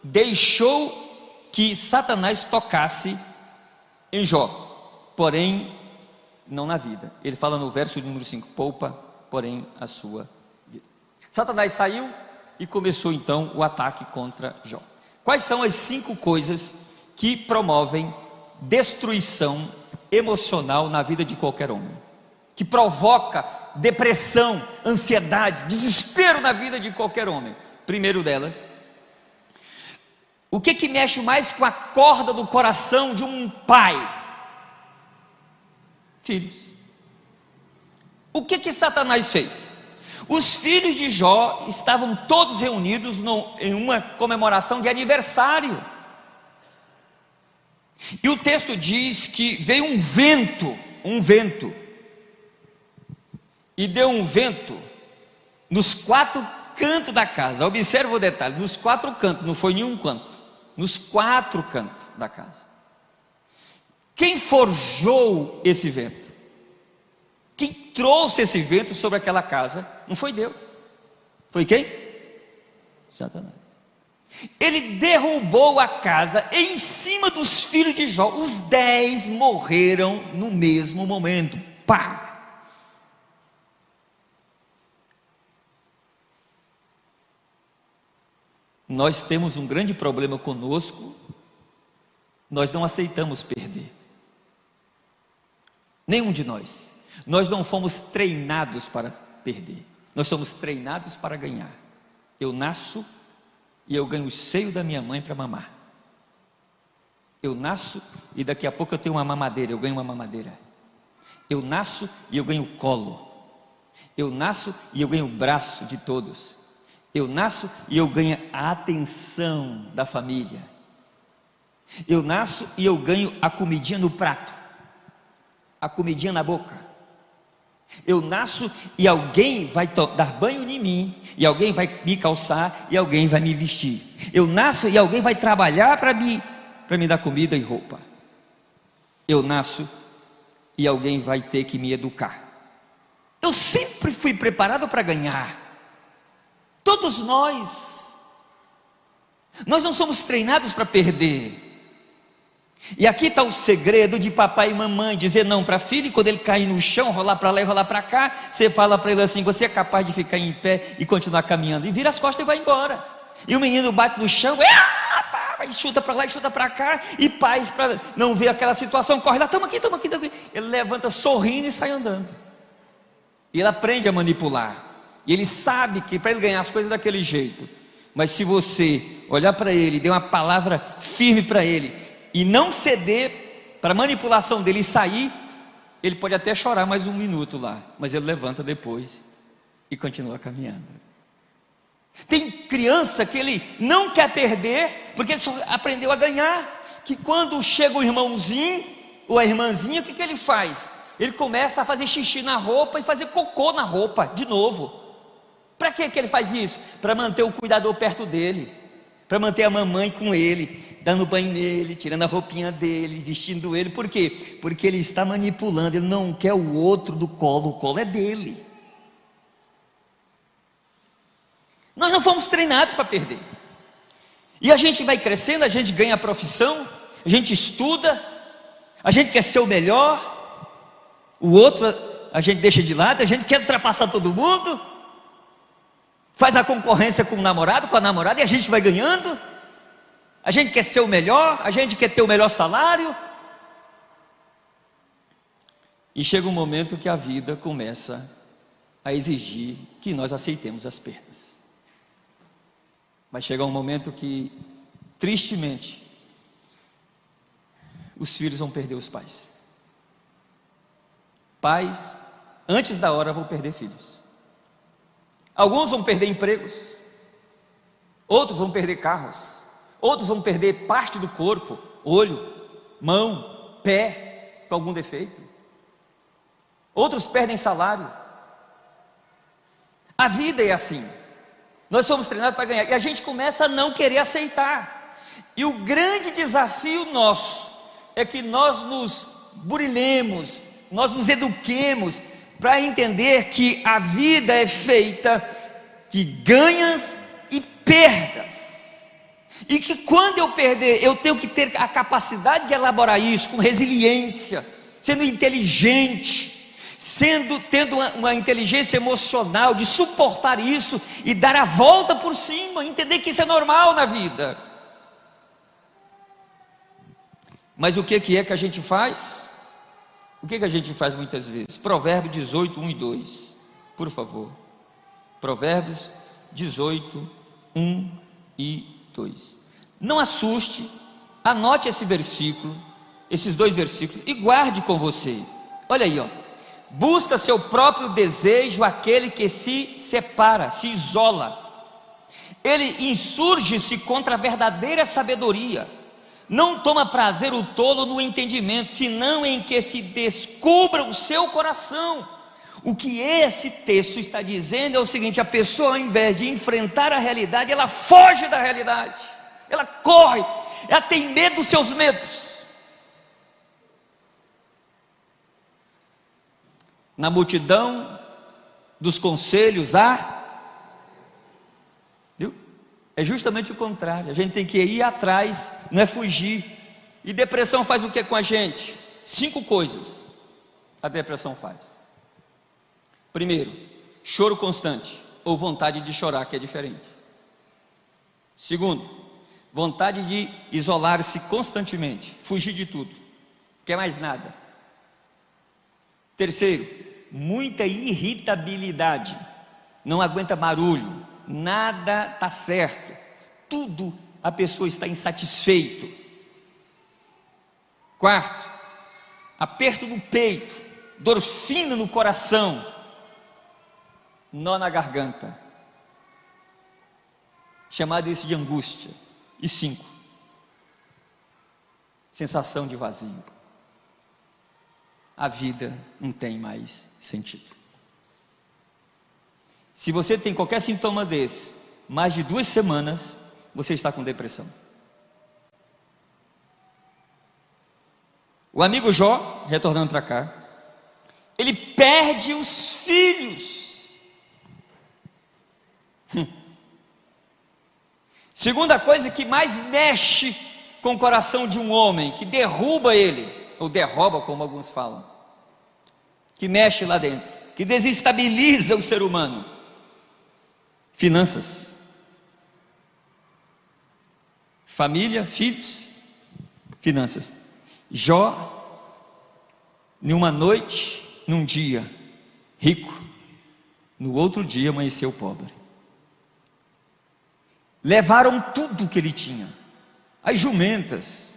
deixou que Satanás tocasse em Jó, porém não na vida. Ele fala no verso número 5: poupa, porém, a sua vida. Satanás saiu e começou então o ataque contra Jó. Quais são as 5 coisas que promovem destruição emocional na vida de qualquer homem, que provoca depressão, ansiedade, desespero na vida de qualquer homem? Primeiro delas, o que mexe mais com a corda do coração de um pai? Filhos. O que Satanás fez? Os filhos de Jó estavam todos reunidos em uma comemoração de aniversário, e o texto diz que veio um vento um vento, e deu um vento nos 4 cantos da casa. Observa o detalhe, nos 4 cantos, não foi nenhum canto, nos 4 cantos da casa. Quem forjou esse vento? Quem trouxe esse vento sobre aquela casa? Não foi Deus, foi quem? Satanás. Ele derrubou a casa em cima dos filhos de Jó. Os 10 morreram no mesmo momento. Pá! Nós temos um grande problema conosco. Nós não aceitamos perder. Nenhum de nós. Nós não fomos treinados para perder. Nós somos treinados para ganhar. Eu nasço e eu ganho o seio da minha mãe para mamar. Eu nasço e daqui a pouco eu tenho uma mamadeira, eu ganho uma mamadeira. Eu nasço e eu ganho o colo. Eu nasço e eu ganho o braço de todos. Eu nasço e eu ganho a atenção da família. Eu nasço e eu ganho a comidinha no prato, a comidinha na boca. Eu nasço e alguém vai dar banho em mim, e alguém vai me calçar, e alguém vai me vestir. Eu nasço e alguém vai trabalhar para me dar comida e roupa. Eu nasço e alguém vai ter que me educar. Eu sempre fui preparado para ganhar. Todos nós não somos treinados para perder. E aqui está o segredo de papai e mamãe, dizer não para filho, e quando ele cair no chão, rolar para lá e rolar para cá, você fala para ele assim: você é capaz de ficar em pé e continuar caminhando, e vira as costas e vai embora. E o menino bate no chão, e chuta para lá e chuta para cá, e pais, para não ver aquela situação, corre lá, toma aqui, toma aqui, toma aqui. Ele levanta sorrindo e sai andando. E ele aprende a manipular, e ele sabe que para ele ganhar as coisas daquele jeito. Mas se você olhar para ele, der uma palavra firme para ele, e não ceder para a manipulação dele e sair, ele pode até chorar mais 1 minuto lá, mas ele levanta depois e continua caminhando. Tem criança que ele não quer perder, porque ele só aprendeu a ganhar, que quando chega o irmãozinho ou a irmãzinha, o que ele faz? Ele começa a fazer xixi na roupa e fazer cocô na roupa de novo. Para que ele faz isso? Para manter o cuidador perto dele, para manter a mamãe com ele, dando banho nele, tirando a roupinha dele, vestindo ele. Por quê? Porque ele está manipulando, ele não quer o outro do colo, o colo é dele. Nós não fomos treinados para perder. E a gente vai crescendo, a gente ganha profissão, a gente estuda, a gente quer ser o melhor, o outro a gente deixa de lado, a gente quer ultrapassar todo mundo, faz a concorrência com o namorado, com a namorada, e a gente vai ganhando. A gente quer ser o melhor, a gente quer ter o melhor salário. E chega um momento que a vida começa a exigir que nós aceitemos as perdas. Vai chegar um momento que, tristemente, os filhos vão perder os pais. Pais, antes da hora, vão perder filhos. Alguns vão perder empregos, outros vão perder carros, outros vão perder parte do corpo, olho, mão, pé, com algum defeito. Outros perdem salário. A vida é assim. Nós somos treinados para ganhar, e a gente começa a não querer aceitar. E o grande desafio nosso é que nós nos burilemos, nós nos eduquemos para entender que a vida é feita de ganhos e perdas, e que quando eu perder, eu tenho que ter a capacidade de elaborar isso com resiliência, sendo inteligente, tendo uma inteligência emocional, de suportar isso e dar a volta por cima, entender que isso é normal na vida. Mas o que é que a gente faz? O que a gente faz muitas vezes? Provérbios 18, 1 e 2, por favor. Provérbios 18, 1 e 2. Não assuste, anote esse versículo, esses 2 versículos, e guarde com você. Olha aí, ó. Busca seu próprio desejo aquele que se separa, se isola. Ele insurge-se contra a verdadeira sabedoria. Não toma prazer o tolo no entendimento, senão em que se descubra o seu coração. O que esse texto está dizendo é o seguinte: a pessoa, ao invés de enfrentar a realidade, ela foge da realidade, ela corre, ela tem medo dos seus medos. Na multidão dos conselhos viu? É justamente o contrário, a gente tem que ir atrás, não é fugir. E depressão faz o que com a gente? 5 coisas a depressão faz. Primeiro, choro constante, ou vontade de chorar, que é diferente. Segundo, vontade de isolar-se constantemente, fugir de tudo, quer mais nada. Terceiro, muita irritabilidade, não aguenta barulho, nada está certo, tudo a pessoa está insatisfeito. Quarto, aperto no peito, dor fina no coração, nó na garganta, chamado isso de angústia. E 5, sensação de vazio. A vida não tem mais sentido. Se você tem qualquer sintoma desse, mais de 2 semanas, você está com depressão. O amigo Jó, retornando para cá, ele perde os filhos. Segunda coisa que mais mexe com o coração de um homem, que derruba ele, ou derroba, como alguns falam, que mexe lá dentro, que desestabiliza o ser humano: finanças, família, filhos, finanças. Jó, numa noite, num dia, rico, no outro dia amanheceu pobre. Levaram tudo que ele tinha, as jumentas,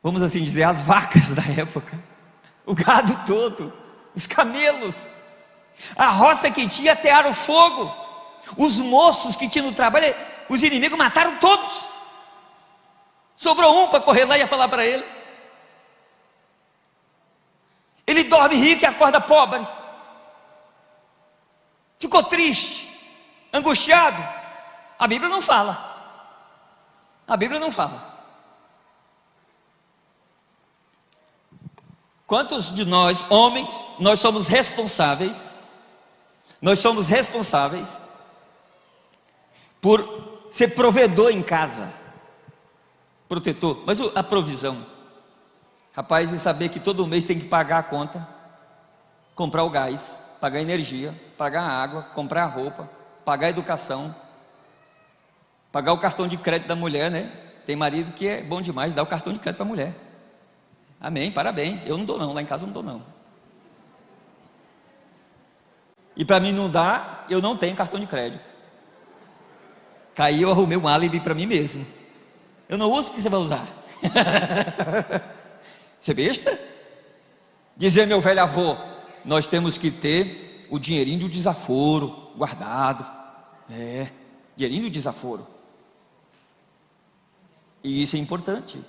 vamos assim dizer, as vacas da época, o gado todo, os camelos, a roça que tinha atearam fogo, os moços que tinham no trabalho, os inimigos mataram todos, sobrou um para correr lá e falar para ele. Ele dorme rico e acorda pobre, ficou triste, angustiado. A Bíblia não fala. A Bíblia não fala. Quantos de nós, homens, nós somos responsáveis por ser provedor em casa, protetor, mas a provisão, rapaz, e saber que todo mês tem que pagar a conta, comprar o gás, pagar a energia, pagar a água, comprar a roupa, pagar a educação, pagar o cartão de crédito da mulher, né? Tem marido que é bom demais, dá o cartão de crédito para a mulher. Amém, parabéns. Eu não dou não, lá em casa eu não dou não. E para mim não dá, eu não tenho cartão de crédito. Caiu, eu arrumei um álibi para mim mesmo. Eu não uso, porque você vai usar? Você é besta? Dizer meu velho avô, nós temos que ter o dinheirinho do desaforo guardado, dinheirinho do desaforo, e isso é importante.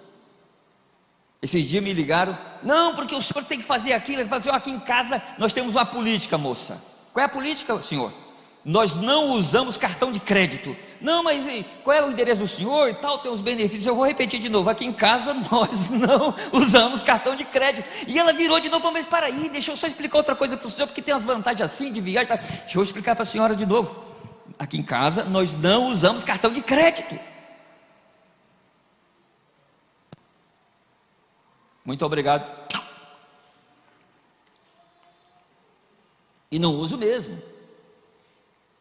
Esses dias me ligaram, não, porque o senhor tem que fazer aquilo. Ele falou assim: aqui em casa nós temos uma política, moça. Qual é a política, senhor? Nós não usamos cartão de crédito. Não, mas qual é o endereço do senhor e tal, tem os benefícios. Eu vou repetir de novo, aqui em casa nós não usamos cartão de crédito. E ela virou de novo, mas para aí, deixa eu só explicar outra coisa para o senhor, porque tem umas vantagens assim de viagem, tá? Deixa eu explicar para a senhora de novo. Aqui em casa nós não usamos cartão de crédito. Muito obrigado. E não uso mesmo.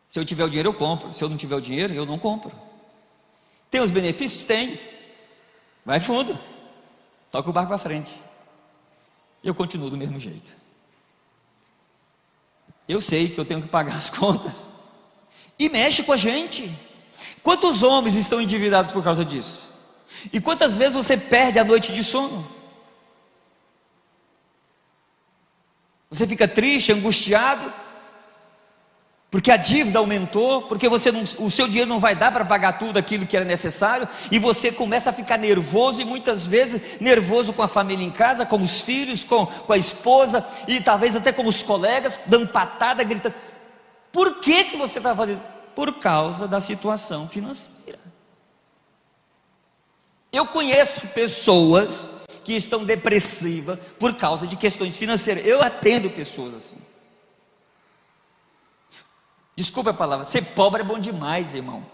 Se eu tiver o dinheiro eu compro, se eu não tiver o dinheiro eu não compro. Tem os benefícios? Tem. Vai fundo, toca o barco para frente. Eu continuo do mesmo jeito. Eu sei que eu tenho que pagar as contas, e mexe com a gente. Quantos homens estão endividados por causa disso? E quantas vezes você perde a noite de sono? Você fica triste, angustiado, porque a dívida aumentou, porque o seu dinheiro não vai dar para pagar tudo aquilo que era necessário, e você começa a ficar nervoso, e muitas vezes nervoso com a família em casa, com os filhos, com a esposa, e talvez até com os colegas, dando patada, gritando. Por que você está fazendo? Por causa da situação financeira. Eu conheço pessoas que estão depressivas por causa de questões financeiras. Eu atendo pessoas assim. Desculpa a palavra, ser pobre é bom demais, irmão,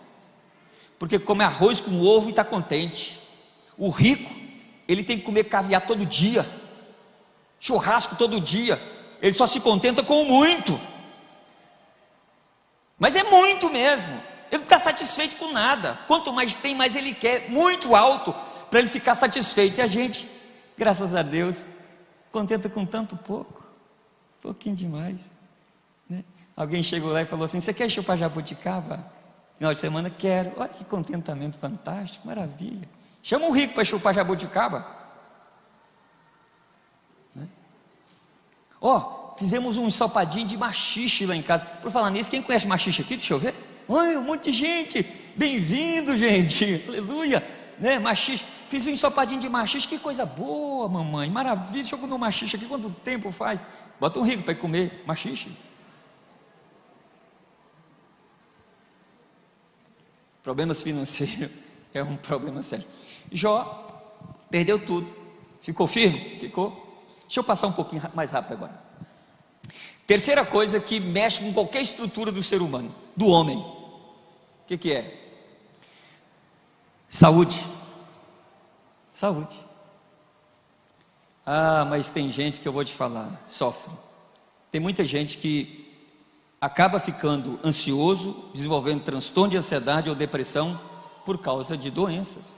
porque come arroz com ovo e está contente. O rico, ele tem que comer caviar todo dia, churrasco todo dia, ele só se contenta com muito, mas é muito mesmo, ele não está satisfeito com nada. Quanto mais tem, mais ele quer, muito alto, para ele ficar satisfeito. E a gente, graças a Deus, contenta com tanto pouco, pouquinho demais, né? Alguém chegou lá e falou assim: você quer chupar jabuticaba? Final de semana, quero. Olha que contentamento fantástico, maravilha. Chama um rico para chupar jabuticaba, né? Fizemos um ensopadinho de maxixe lá em casa. Por falar nisso, quem conhece maxixe aqui? Deixa eu ver. Um monte de gente, bem-vindo, gente, aleluia, né? Maxixe, fiz um ensopadinho de maxixe, que coisa boa, mamãe, maravilha. Deixa eu comer um maxixe aqui, quanto tempo faz? Bota um rico para comer maxixe. Problemas financeiros é um problema sério. Jó perdeu tudo. Ficou firme? Ficou. Deixa eu passar um pouquinho mais rápido agora. Terceira coisa que mexe com qualquer estrutura do ser humano, do homem. O que é? Saúde. Saúde. Mas tem gente que eu vou te falar, sofre. Tem muita gente que acaba ficando ansioso, desenvolvendo transtorno de ansiedade ou depressão por causa de doenças.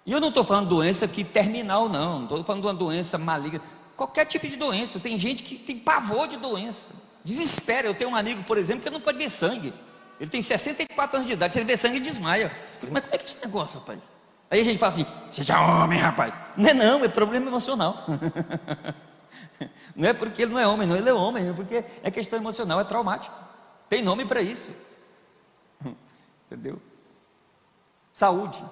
E eu não estou falando de doença terminal, não estou falando de uma doença maligna, qualquer tipo de doença. Tem gente que tem pavor de doença, desespera. Eu tenho um amigo, por exemplo, que não pode ver sangue. Ele tem 64 anos de idade, se ele vê sangue, ele desmaia. Eu falei: mas como é que é esse negócio, rapaz? Aí a gente fala assim: seja homem, rapaz. Não, é problema emocional. Não é porque ele não é homem, não, ele é homem, é porque é questão emocional, é traumático. Tem nome para isso. Entendeu? Saúde.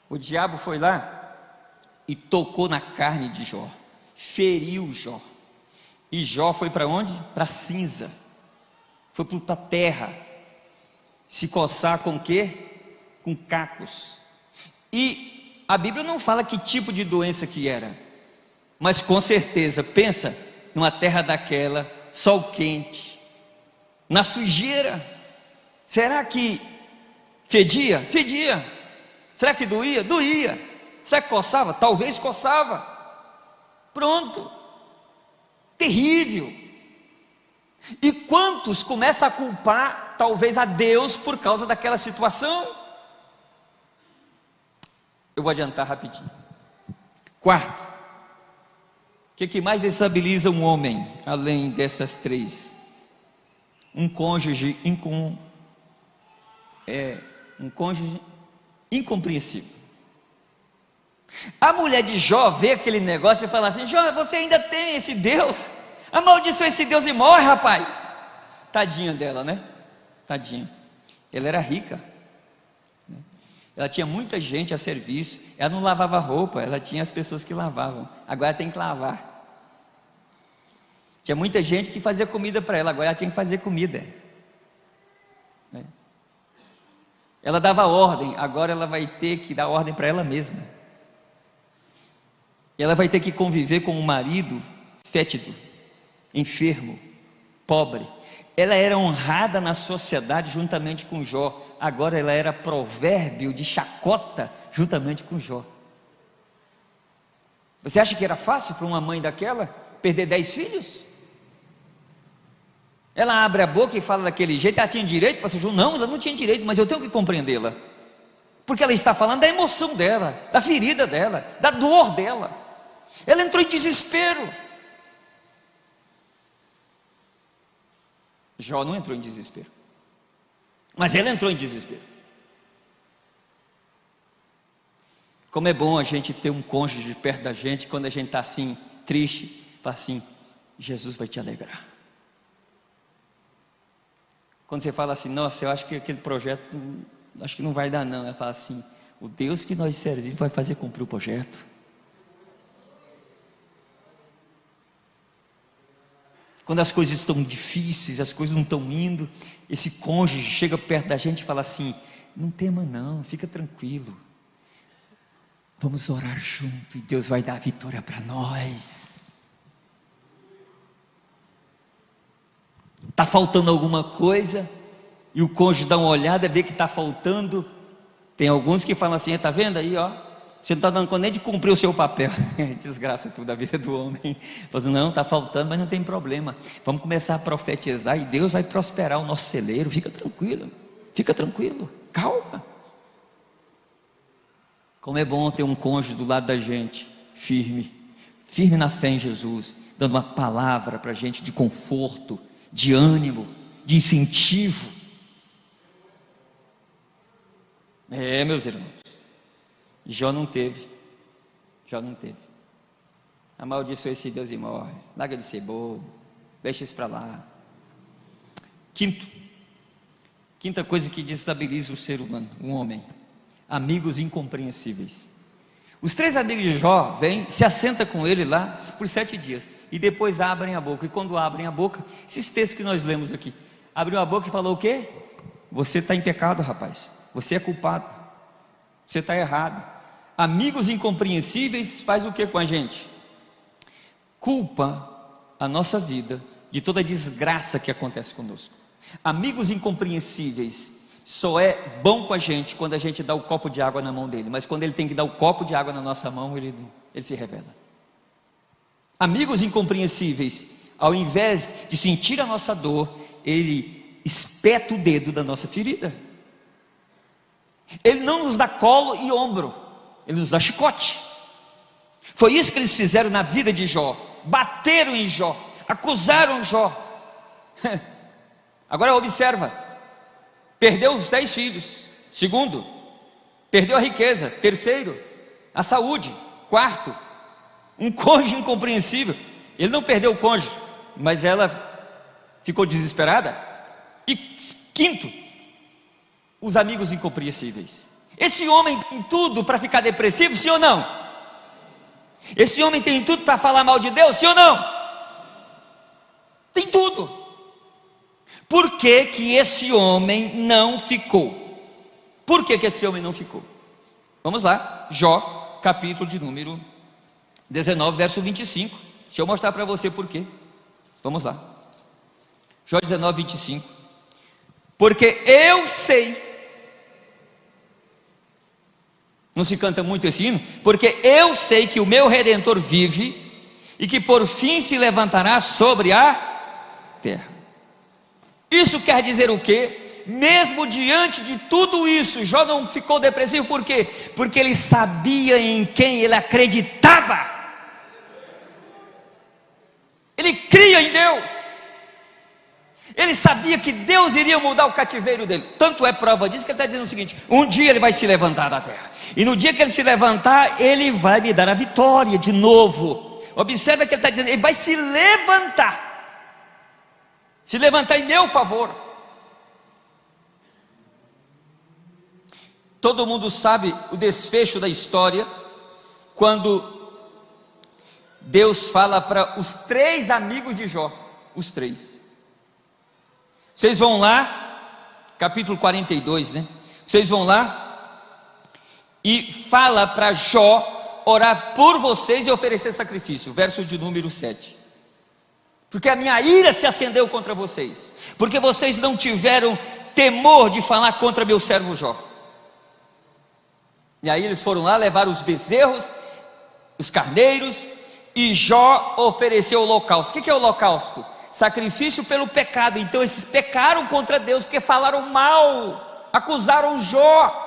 O diabo foi lá e tocou na carne de Jó, feriu Jó. E Jó foi para onde? Para a cinza. Foi para a terra. Se coçar com o quê? Com cacos. E a Bíblia não fala que tipo de doença que era, mas com certeza, pensa numa terra daquela, sol quente, na sujeira. Será que fedia? Fedia. Será que doía? Doía. Será que coçava? Talvez coçava. Pronto. Terrível. E quantos começam a culpar talvez a Deus por causa daquela situação? Eu vou adiantar rapidinho. Quarto, o que mais desestabiliza um homem, além dessas três? Um cônjuge incompreensível. A mulher de Jó vê aquele negócio e fala assim: Jó, você ainda tem esse Deus? Amaldiçoa esse Deus e morre, rapaz. Tadinha dela, né? Tadinha. Ela era rica, né? Ela tinha muita gente a serviço. Ela não lavava roupa, ela tinha as pessoas que lavavam. Agora tem que lavar. Tinha muita gente que fazia comida para ela, agora ela tinha que fazer comida, né? Ela dava ordem, agora ela vai ter que dar ordem para ela mesma. E ela vai ter que conviver com um marido fétido, enfermo, pobre. Ela era honrada na sociedade juntamente com Jó. Agora ela era provérbio de chacota juntamente com Jó. Você acha que era fácil para uma mãe daquela perder 10 filhos? Ela abre a boca e fala daquele jeito. Ela tinha direito para ser justo? Não, ela não tinha direito, mas eu tenho que compreendê-la, porque ela está falando da emoção dela, da ferida dela, da dor dela. Ela entrou em desespero. Jó não entrou em desespero, mas ela entrou em desespero. Como é bom a gente ter um cônjuge perto da gente, quando a gente está assim, triste, fala assim: Jesus vai te alegrar. Quando você fala assim, nossa, eu acho que aquele projeto, acho que não vai dar não. Ela fala assim, o Deus que nós servimos vai fazer cumprir o projeto. Quando as coisas estão difíceis, as coisas não estão indo, esse cônjuge chega perto da gente e fala assim, não tema não, fica tranquilo. Vamos orar junto e Deus vai dar a vitória para nós. Está faltando alguma coisa, e o cônjuge dá uma olhada, vê que está faltando. Tem alguns que falam assim, está vendo aí, ó? Você não está dando conta nem de cumprir o seu papel. Desgraça tudo a vida do homem. Falando, não, está faltando, mas não tem problema. Vamos começar a profetizar e Deus vai prosperar o nosso celeiro. Fica tranquilo, calma. Como é bom ter um cônjuge do lado da gente, firme na fé em Jesus, dando uma palavra para a gente de conforto, de ânimo, de incentivo. Meus irmãos, Jó não teve. Amaldiçoa esse Deus e morre. Larga de ser bobo, deixa isso para lá. Quinta coisa que desestabiliza o ser humano, um homem: amigos incompreensíveis. Os 3 amigos de Jó vêm, se assentam com ele lá por 7 dias e depois abrem a boca. E quando abrem a boca, esses textos que nós lemos aqui, abriu a boca e falou o quê? Você está em pecado, rapaz, você é culpado, você está errado. Amigos incompreensíveis faz o que com a gente? Culpa a nossa vida de toda a desgraça que acontece conosco. Amigos incompreensíveis só é bom com a gente quando a gente dá o copo de água na mão dele, mas quando ele tem que dar o copo de água na nossa mão, ele se revela. Amigos incompreensíveis, ao invés de sentir a nossa dor, ele espeta o dedo da nossa ferida. Ele não nos dá colo e ombro, ele nos dá chicote. Foi isso que eles fizeram na vida de Jó. Bateram em Jó, acusaram Jó. Agora observa: perdeu os 10 filhos. Segundo, perdeu a riqueza. Terceiro, a saúde. Quarto, um cônjuge incompreensível. Ele não perdeu o cônjuge, mas ela ficou desesperada. E quinto, os amigos incompreensíveis. Esse homem tem tudo para ficar depressivo, sim ou não? Esse homem tem tudo para falar mal de Deus, sim ou não? Tem tudo. Por que que esse homem não ficou? Por que que esse homem não ficou? Vamos lá, Jó, capítulo de número 19, verso 25. Deixa eu mostrar para você por quê. Vamos lá, Jó 19, 25. Porque eu sei. Não se canta muito esse hino? Porque eu sei que o meu Redentor vive e que por fim se levantará sobre a terra. Isso quer dizer o quê? Mesmo diante de tudo isso, Jó não ficou depressivo. Por quê? Porque ele sabia em quem ele acreditava. Ele cria em Deus. Ele sabia que Deus iria mudar o cativeiro dele. Tanto é prova disso que ele está dizendo o seguinte: um dia ele vai se levantar da terra, e no dia que ele se levantar, ele vai me dar a vitória de novo. Observa que ele está dizendo, ele vai se levantar em meu favor. Todo mundo sabe o desfecho da história, quando Deus fala para os 3 amigos de Jó, os 3. Vocês vão lá, capítulo 42, né? Vocês vão lá e fala para Jó orar por vocês e oferecer sacrifício. Verso de número 7. Porque a minha ira se acendeu contra vocês, porque vocês não tiveram temor de falar contra meu servo Jó. E aí eles foram lá, levaram os bezerros, os carneiros, e Jó ofereceu o holocausto. O que é o holocausto? Sacrifício pelo pecado. Então eles pecaram contra Deus, porque falaram mal, acusaram Jó,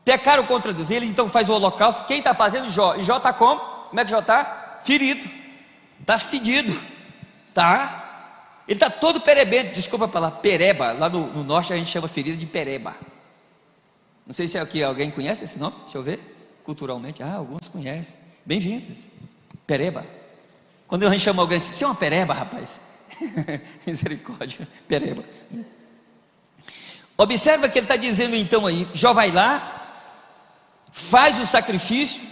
pecaram contra Deus. Ele então faz o holocausto. Quem está fazendo? Jó. E Jó está como? Como é que Jó está? Ferido, está fedido, tá? Ele está todo perebento. Desculpa a palavra, pereba. Lá no norte a gente chama ferida de pereba. Não sei se aqui alguém conhece esse nome. Deixa eu ver, culturalmente, alguns conhecem. Bem-vindos, pereba. Quando a gente chama alguém assim, você é uma pereba, rapaz? Misericórdia, pereba. Observa que ele está dizendo então aí, Jó vai lá, faz o sacrifício,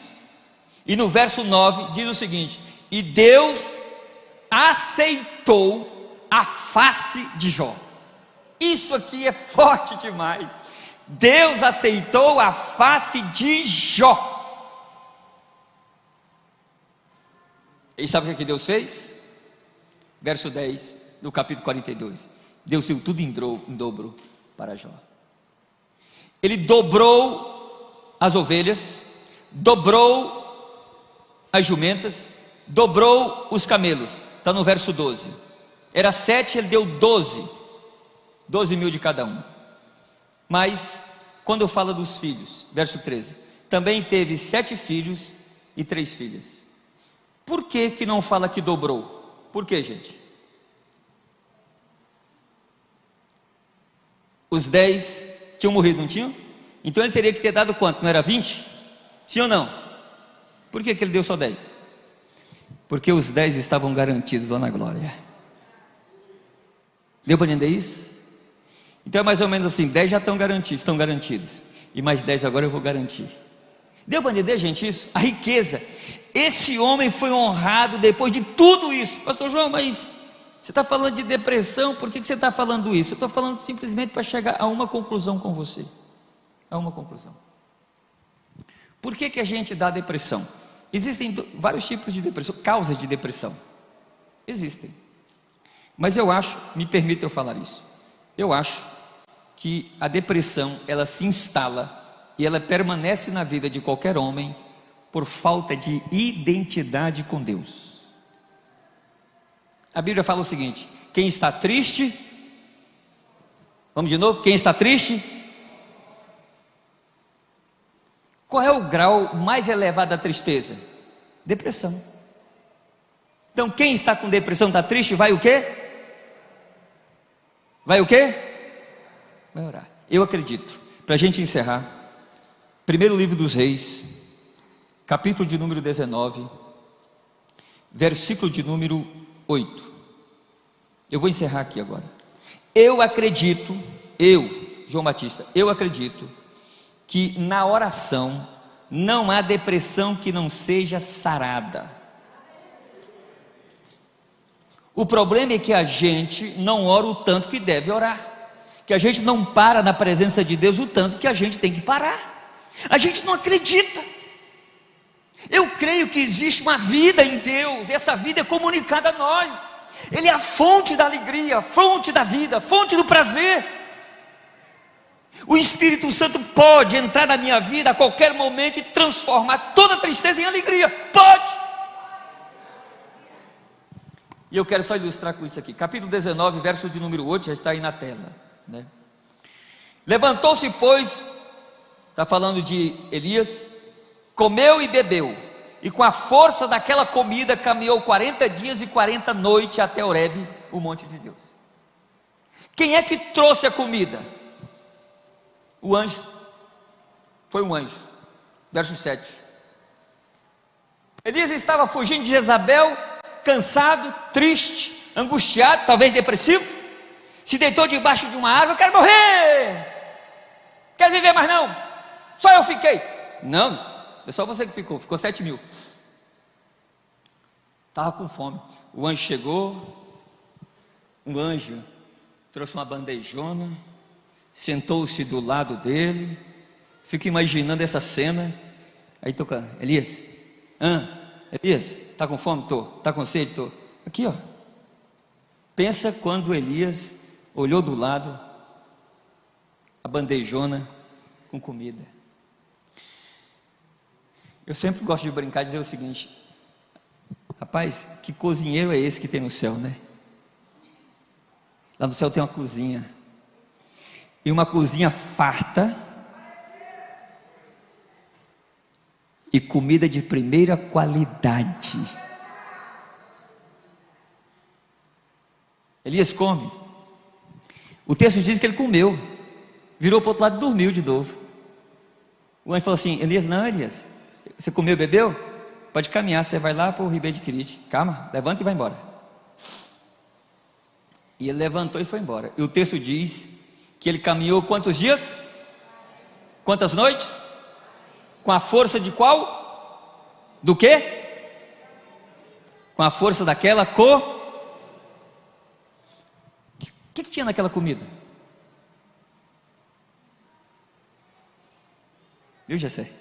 e no verso 9 diz o seguinte: e Deus aceitou a face de Jó. Isso aqui é forte demais. Deus aceitou a face de Jó. E sabe o que Deus fez? Verso 10 do capítulo 42. Deus deu tudo em dobro para Jó. Ele dobrou as ovelhas, dobrou as jumentas, dobrou os camelos. Está no verso 12. Era 7, ele deu 12 mil de cada um. Mas quando eu falo dos filhos, verso 13, também teve 7 filhos e 3 filhas. Por que que não fala que dobrou? Por que, gente? Os 10 tinham morrido, não tinham? Então ele teria que ter dado quanto? Não era 20? Sim ou não? Por que que ele deu só 10? Porque os 10 estavam garantidos lá na glória. Deu para entender isso? Então é mais ou menos assim, 10 já estão garantidos, e mais 10 agora eu vou garantir. Deu para entender, gente, isso? A riqueza. Esse homem foi honrado depois de tudo isso. Pastor João, mas você está falando de depressão, por que você está falando isso? Eu estou falando simplesmente para chegar a uma conclusão com você. A uma conclusão. Por que que a gente dá depressão? Existem vários tipos de depressão, causas de depressão. Existem. Mas eu acho, me permita eu falar isso, eu acho que a depressão, ela se instala e ela permanece na vida de qualquer homem por falta de identidade com Deus. A Bíblia fala o seguinte: quem está triste, vamos de novo, quem está triste, qual é o grau mais elevado da tristeza? Depressão. Então quem está com depressão, está triste, vai o quê? Vai o quê? Vai orar. Eu acredito, para a gente encerrar, primeiro livro dos Reis, capítulo de número 19, versículo de número 8. Eu vou encerrar aqui agora. Eu acredito, João Batista, eu acredito que na oração não há depressão que não seja sarada. O problema é que a gente não ora o tanto que deve orar, que a gente não para na presença de Deus o tanto que a gente tem que parar. A gente não acredita. Eu creio que existe uma vida em Deus, e essa vida é comunicada a nós. Ele é a fonte da alegria, a fonte da vida, a fonte do prazer. O Espírito Santo pode entrar na minha vida a qualquer momento e transformar toda tristeza em alegria. Pode. E eu quero só ilustrar com isso aqui. Capítulo 19, verso de número 8, já está aí na tela, né? Levantou-se, pois, está falando de Elias, comeu e bebeu, e com a força daquela comida caminhou 40 dias e 40 noites até Horebe, o monte de Deus. Quem é que trouxe a comida? O anjo. Foi um anjo. Verso 7. Elias estava fugindo de Jezabel, cansado, triste, angustiado, talvez depressivo. Se deitou debaixo de uma árvore. Eu quero morrer, quero viver mais não, só eu fiquei. Não, é só você que ficou 7 mil. Estava com fome. O anjo chegou, um anjo trouxe uma bandejona, sentou-se do lado dele. Fico imaginando essa cena. Aí toca: Elias, Elias, está com fome? Tô. Está com sede? Tô. Aqui, ó. Pensa quando Elias olhou do lado, a bandejona com comida. Eu sempre gosto de brincar e dizer o seguinte: rapaz, que cozinheiro é esse que tem no céu, né? Lá no céu tem uma cozinha, e uma cozinha farta, e comida de primeira qualidade. Elias come. O texto diz que ele comeu, virou para o outro lado e dormiu de novo. O anjo falou assim: Elias, não, Elias, você comeu e bebeu? Pode caminhar, você vai lá para o Ribeiro de Querite. Calma, levanta e vai embora. E ele levantou e foi embora. E o texto diz que ele caminhou quantos dias? Quantas noites? Com a força de qual? Do quê? Com a força daquela O que tinha naquela comida? Viu, Jessé?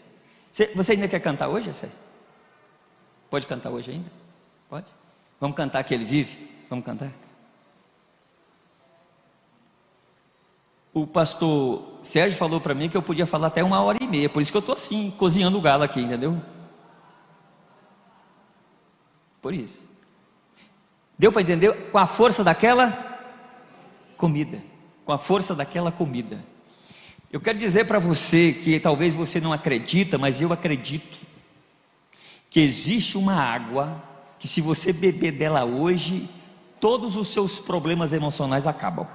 Você ainda quer cantar hoje, Jessé? Pode cantar hoje ainda? Pode? Vamos cantar que ele vive? Vamos cantar? O pastor Sérgio falou para mim que eu podia falar até 1h30, por isso que eu estou assim, cozinhando o galo aqui, entendeu? Por isso. Deu para entender? Com a força daquela comida. Com a força daquela comida. Eu quero dizer para você que talvez você não acredita, mas eu acredito que existe uma água que, se você beber dela hoje, todos os seus problemas emocionais acabam.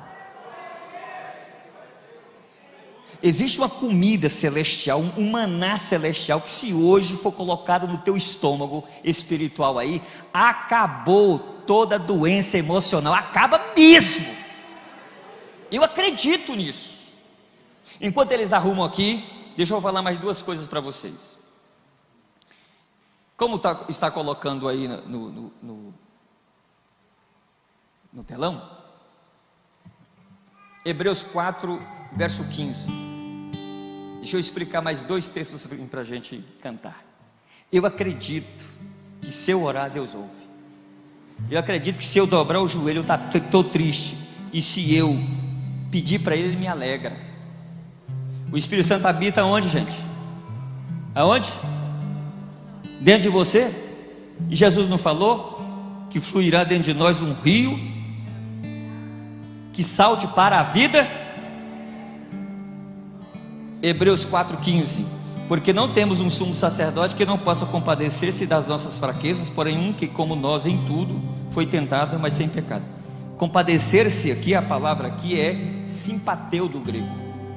Existe uma comida celestial, um maná celestial, que se hoje for colocado no teu estômago espiritual aí, acabou toda doença emocional, acaba mesmo. Eu acredito nisso. Enquanto eles arrumam aqui, deixa eu falar mais duas coisas para vocês. Como está colocando aí no telão, Hebreus 4, verso 15. Deixa eu explicar mais dois textos para a gente cantar. Eu acredito que se eu orar, Deus ouve. Eu acredito que se eu dobrar o joelho, eu estou triste, e se eu pedir para Ele, Ele me alegra. O Espírito Santo habita onde, gente? Aonde? Dentro de você. E Jesus não falou que fluirá dentro de nós um rio que salte para a vida? Hebreus 4,15. Porque não temos um sumo sacerdote que não possa compadecer-se das nossas fraquezas, porém um que, como nós em tudo, foi tentado, mas sem pecado. Compadecer-se aqui, a palavra aqui é simpateu do grego.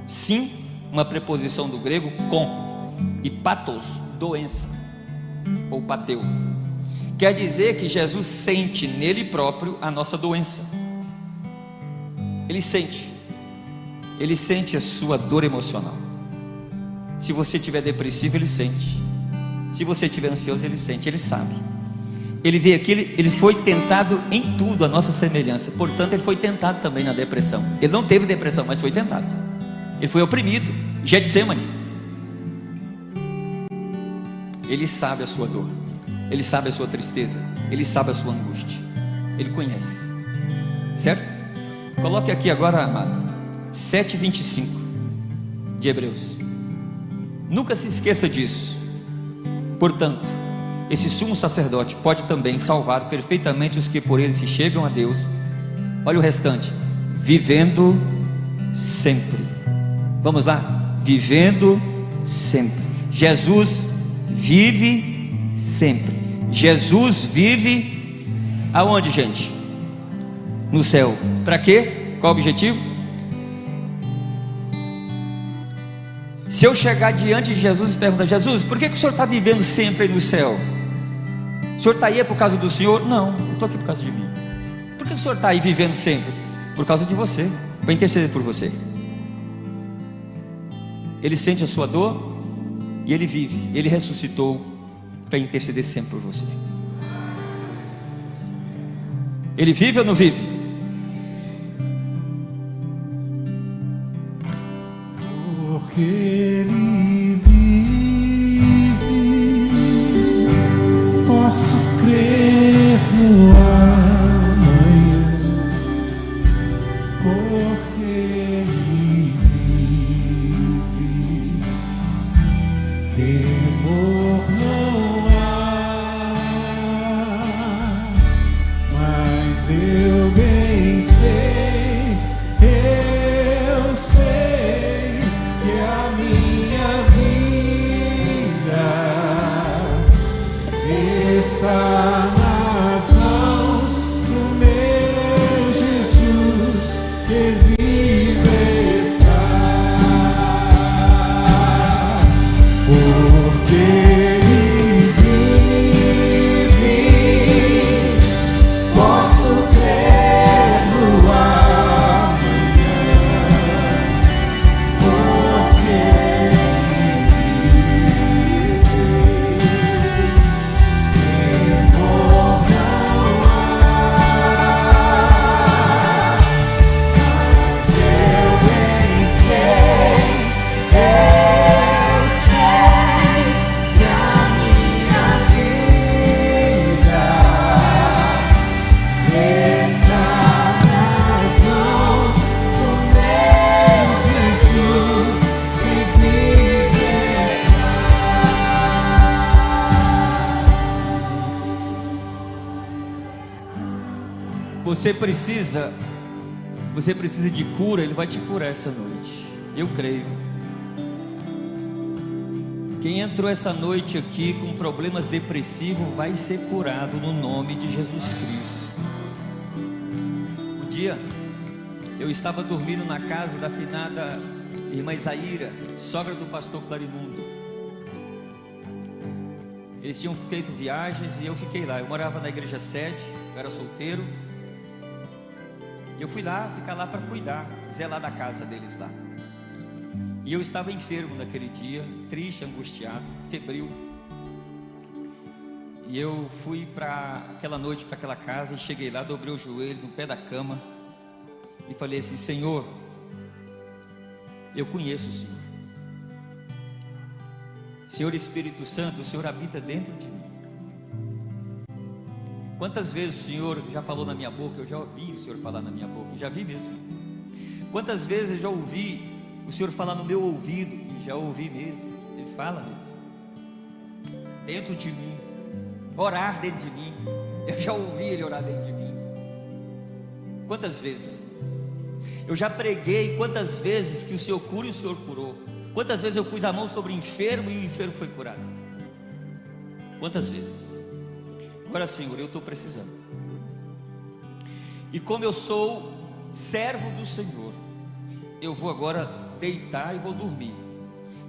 Sim, uma preposição do grego, com, e patos, doença, ou pateu. Quer dizer que Jesus sente nele próprio a nossa doença. Ele sente a sua dor emocional. Se você estiver depressivo, Ele sente. Se você estiver ansioso, Ele sente, Ele sabe. Ele veio aqui, ele foi tentado em tudo, a nossa semelhança. Portanto, Ele foi tentado também na depressão. Ele não teve depressão, mas foi tentado. Ele foi oprimido, Getsemane. Ele sabe a sua dor, Ele sabe a sua tristeza, Ele sabe a sua angústia, Ele conhece. Certo? Coloque aqui agora, amado, 7,25 de Hebreus. Nunca se esqueça disso. Portanto, esse sumo sacerdote pode também salvar perfeitamente os que por ele se chegam a Deus. Olha o restante: vivendo sempre. Vamos lá? Vivendo sempre. Jesus vive sempre. Jesus vive aonde, gente? No céu. Para quê? Qual o objetivo? Se eu chegar diante de Jesus e perguntar: Jesus, por que o Senhor está vivendo sempre aí no céu? O Senhor está aí por causa do Senhor? Não estou aqui por causa de mim. Por que o Senhor está aí vivendo sempre? Por causa de você, para interceder por você. Ele sente a sua dor e Ele vive, Ele ressuscitou para interceder sempre por você. Ele vive ou não vive? Porque Ele vive, posso crer no amanhã. Porque Ele vive, temor não há, mas eu bem sei, eu sei que a minha vida está nas mãos do meu Jesus, que vive está. Porque Ele vive, posso crer no Você precisa de cura, Ele vai te curar essa noite. Eu creio. Quem entrou essa noite aqui com problemas depressivos vai ser curado no nome de Jesus Cristo. Um dia eu estava dormindo na casa da finada irmã Isaíra, sogra do pastor Clarimundo. Eles tinham feito viagens e eu fiquei lá. Eu morava na igreja sede, eu era solteiro. E eu fui lá, ficar lá para cuidar, zelar da casa deles lá. E eu estava enfermo naquele dia, triste, angustiado, febril. E eu fui para aquela noite, para aquela casa, e cheguei lá, dobrei o joelho no pé da cama e falei assim: Senhor, eu conheço o Senhor. Senhor Espírito Santo, o Senhor habita dentro de mim. Quantas vezes o Senhor já falou na minha boca? Eu já ouvi o Senhor falar na minha boca, já vi mesmo. Quantas vezes eu já ouvi o Senhor falar no meu ouvido? E já ouvi mesmo, Ele fala mesmo dentro de mim, orar dentro de mim. Eu já ouvi Ele orar dentro de mim. Quantas vezes? Eu já preguei quantas vezes que o Senhor cura e o Senhor curou. Quantas vezes eu pus a mão sobre o enfermo e o enfermo foi curado? Quantas vezes? Agora, Senhor, eu estou precisando. E como eu sou servo do Senhor, eu vou agora deitar e vou dormir.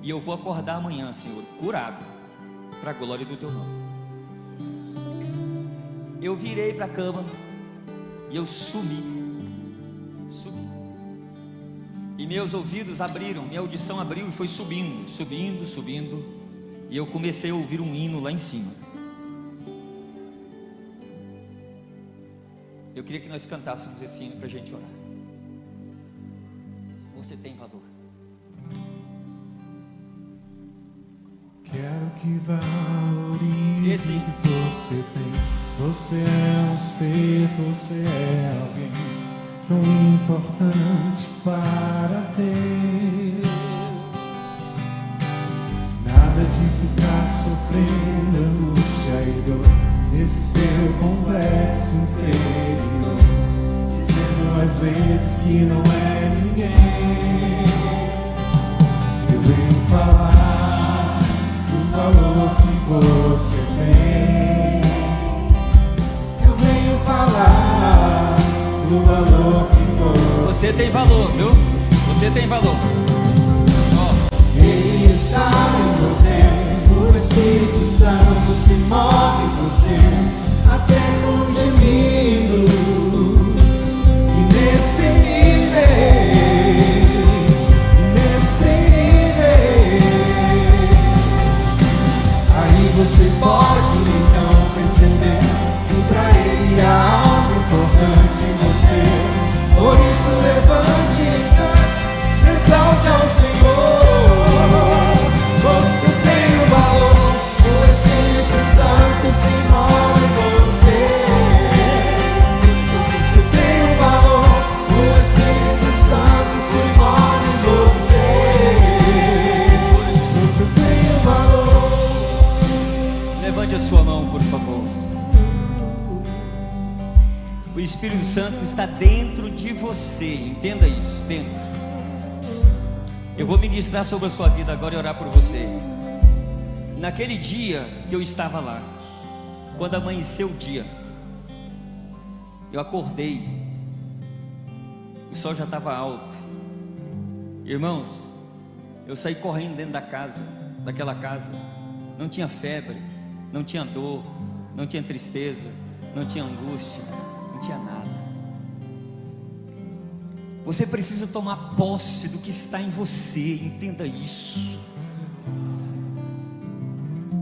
E eu vou acordar amanhã, Senhor, curado, para a glória do Teu nome. Eu virei para a cama e eu sumi. E meus ouvidos abriram, minha audição abriu e foi subindo. E eu comecei a ouvir um hino lá em cima. Eu queria que nós cantássemos esse hino para a gente orar. Você tem valor. Quero que valorize Esse o que você tem. Você é um ser, você é alguém tão importante para Deus. Nada de ficar sofrendo angústia e dor nesse seu complexo inferior, dizendo às vezes que não é ninguém. Eu venho falar do valor que você tem. Eu venho falar do valor que você tem valor, viu? Você tem valor. Ele está em você, o Espírito Santo se move em você, até com gemidos inexprimíveis, Aí você pode então perceber que pra Ele há algo importante em você. Por isso levante e cante, exalte ao Senhor. Você tem o valor, o Espírito Santo se move em você. Você tem o valor, o Espírito Santo se move em você. Você tem o valor. Levante a sua mão, por favor. O Espírito Santo está dentro de você, entenda isso, dentro. Eu vou ministrar sobre a sua vida agora e orar por você. Naquele dia que eu estava lá, quando amanheceu o dia, eu acordei, o sol já estava alto. Irmãos, eu saí correndo dentro da casa, daquela casa. Não tinha febre, não tinha dor, não tinha tristeza, não tinha angústia, não tinha nada. Você precisa tomar posse do que está em você, entenda isso.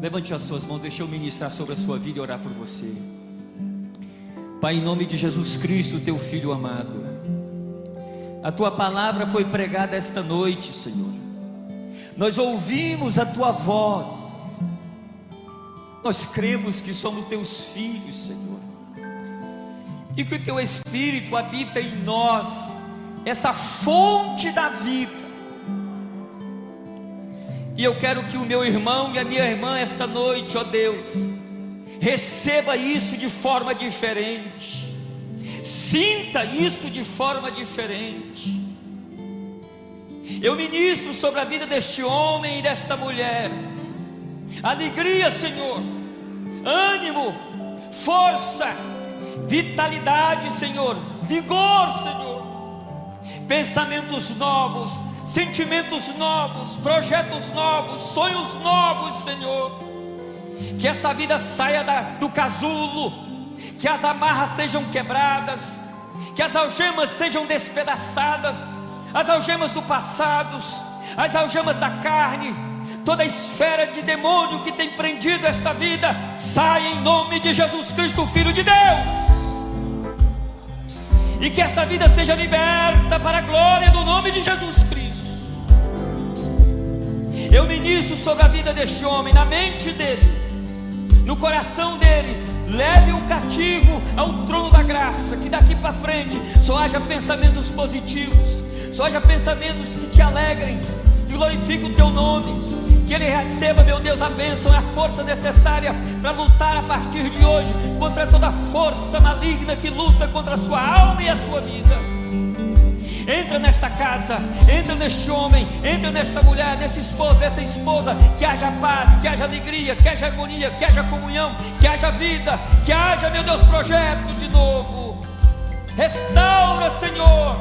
Levante as suas mãos, deixa eu ministrar sobre a sua vida e orar por você. Pai, em nome de Jesus Cristo, teu Filho amado, a tua palavra foi pregada esta noite, Senhor. Nós ouvimos a tua voz, nós cremos que somos teus filhos, Senhor, e que o teu Espírito habita em nós, essa fonte da vida. E eu quero que o meu irmão e a minha irmã esta noite, ó Deus, receba isso de forma diferente. sinta isso de forma diferente. Eu ministro sobre a vida deste homem e desta mulher alegria, Senhor, ânimo, força, vitalidade, Senhor, vigor, Senhor, pensamentos novos, sentimentos novos, projetos novos, sonhos novos, Senhor. Que essa vida saia do casulo, que as amarras sejam quebradas, que as algemas sejam despedaçadas, as algemas do passado, as algemas da carne, toda a esfera de demônio que tem prendido esta vida, saia em nome de Jesus Cristo, Filho de Deus, e que essa vida seja liberta para a glória do nome de Jesus Cristo. Eu ministro sobre a vida deste homem, na mente dele, no coração dele. Leve o cativo ao trono da graça, que daqui para frente só haja pensamentos positivos, só haja pensamentos que te alegrem, que glorifiquem o teu nome. Que ele receba, meu Deus, a bênção e a força necessária para lutar a partir de hoje contra toda força maligna que luta contra a sua alma e a sua vida. Entra nesta casa, entra neste homem, entra nesta mulher, nesse esposo, nessa esposa. Que haja paz, que haja alegria, que haja harmonia, que haja comunhão, que haja vida, que haja, meu Deus, projetos de novo. Restaura, Senhor,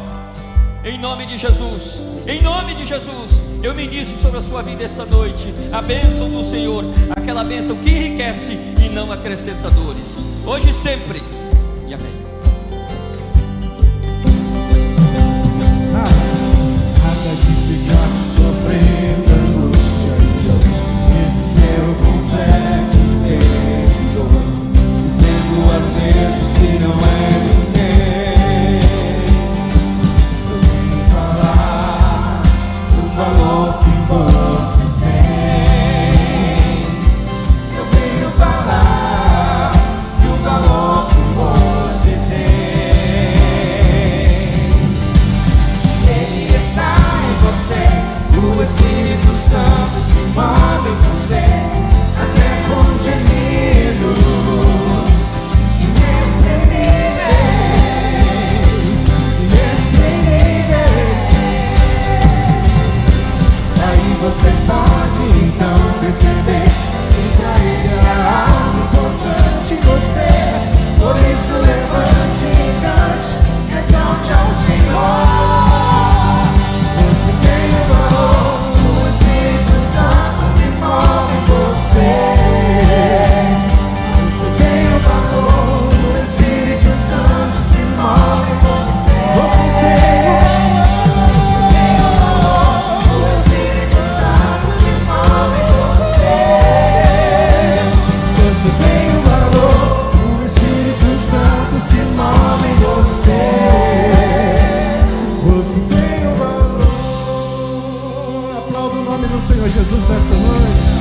em nome de Jesus. Em nome de Jesus, eu ministro sobre a sua vida esta noite a bênção do Senhor, aquela bênção que enriquece e não acrescenta dores, hoje e sempre, e amém. Nada de ficar sofrendo angústia esse seu complexo feito, dizendo às vezes que não é ninguém. Eu venho falar do valor que você tem. Eu venho falar do valor que você tem. O Espírito Santo se move em você, até com gemidos inexprimíveis, inexprimíveis. Aí você pode então perceber que pra Ele há algo importante em você. Por isso levante e cante, exalte ao Senhor. Você tem o valor, o Espírito Santo se move em você. Você tem o valor, o Espírito Santo se move em você. Você tem o valor, o Espírito Santo se move em você. Você tem o valor, o Espírito Santo se move em você. Você tem o valor. Aplauda o nome do Senhor Jesus nessa noite.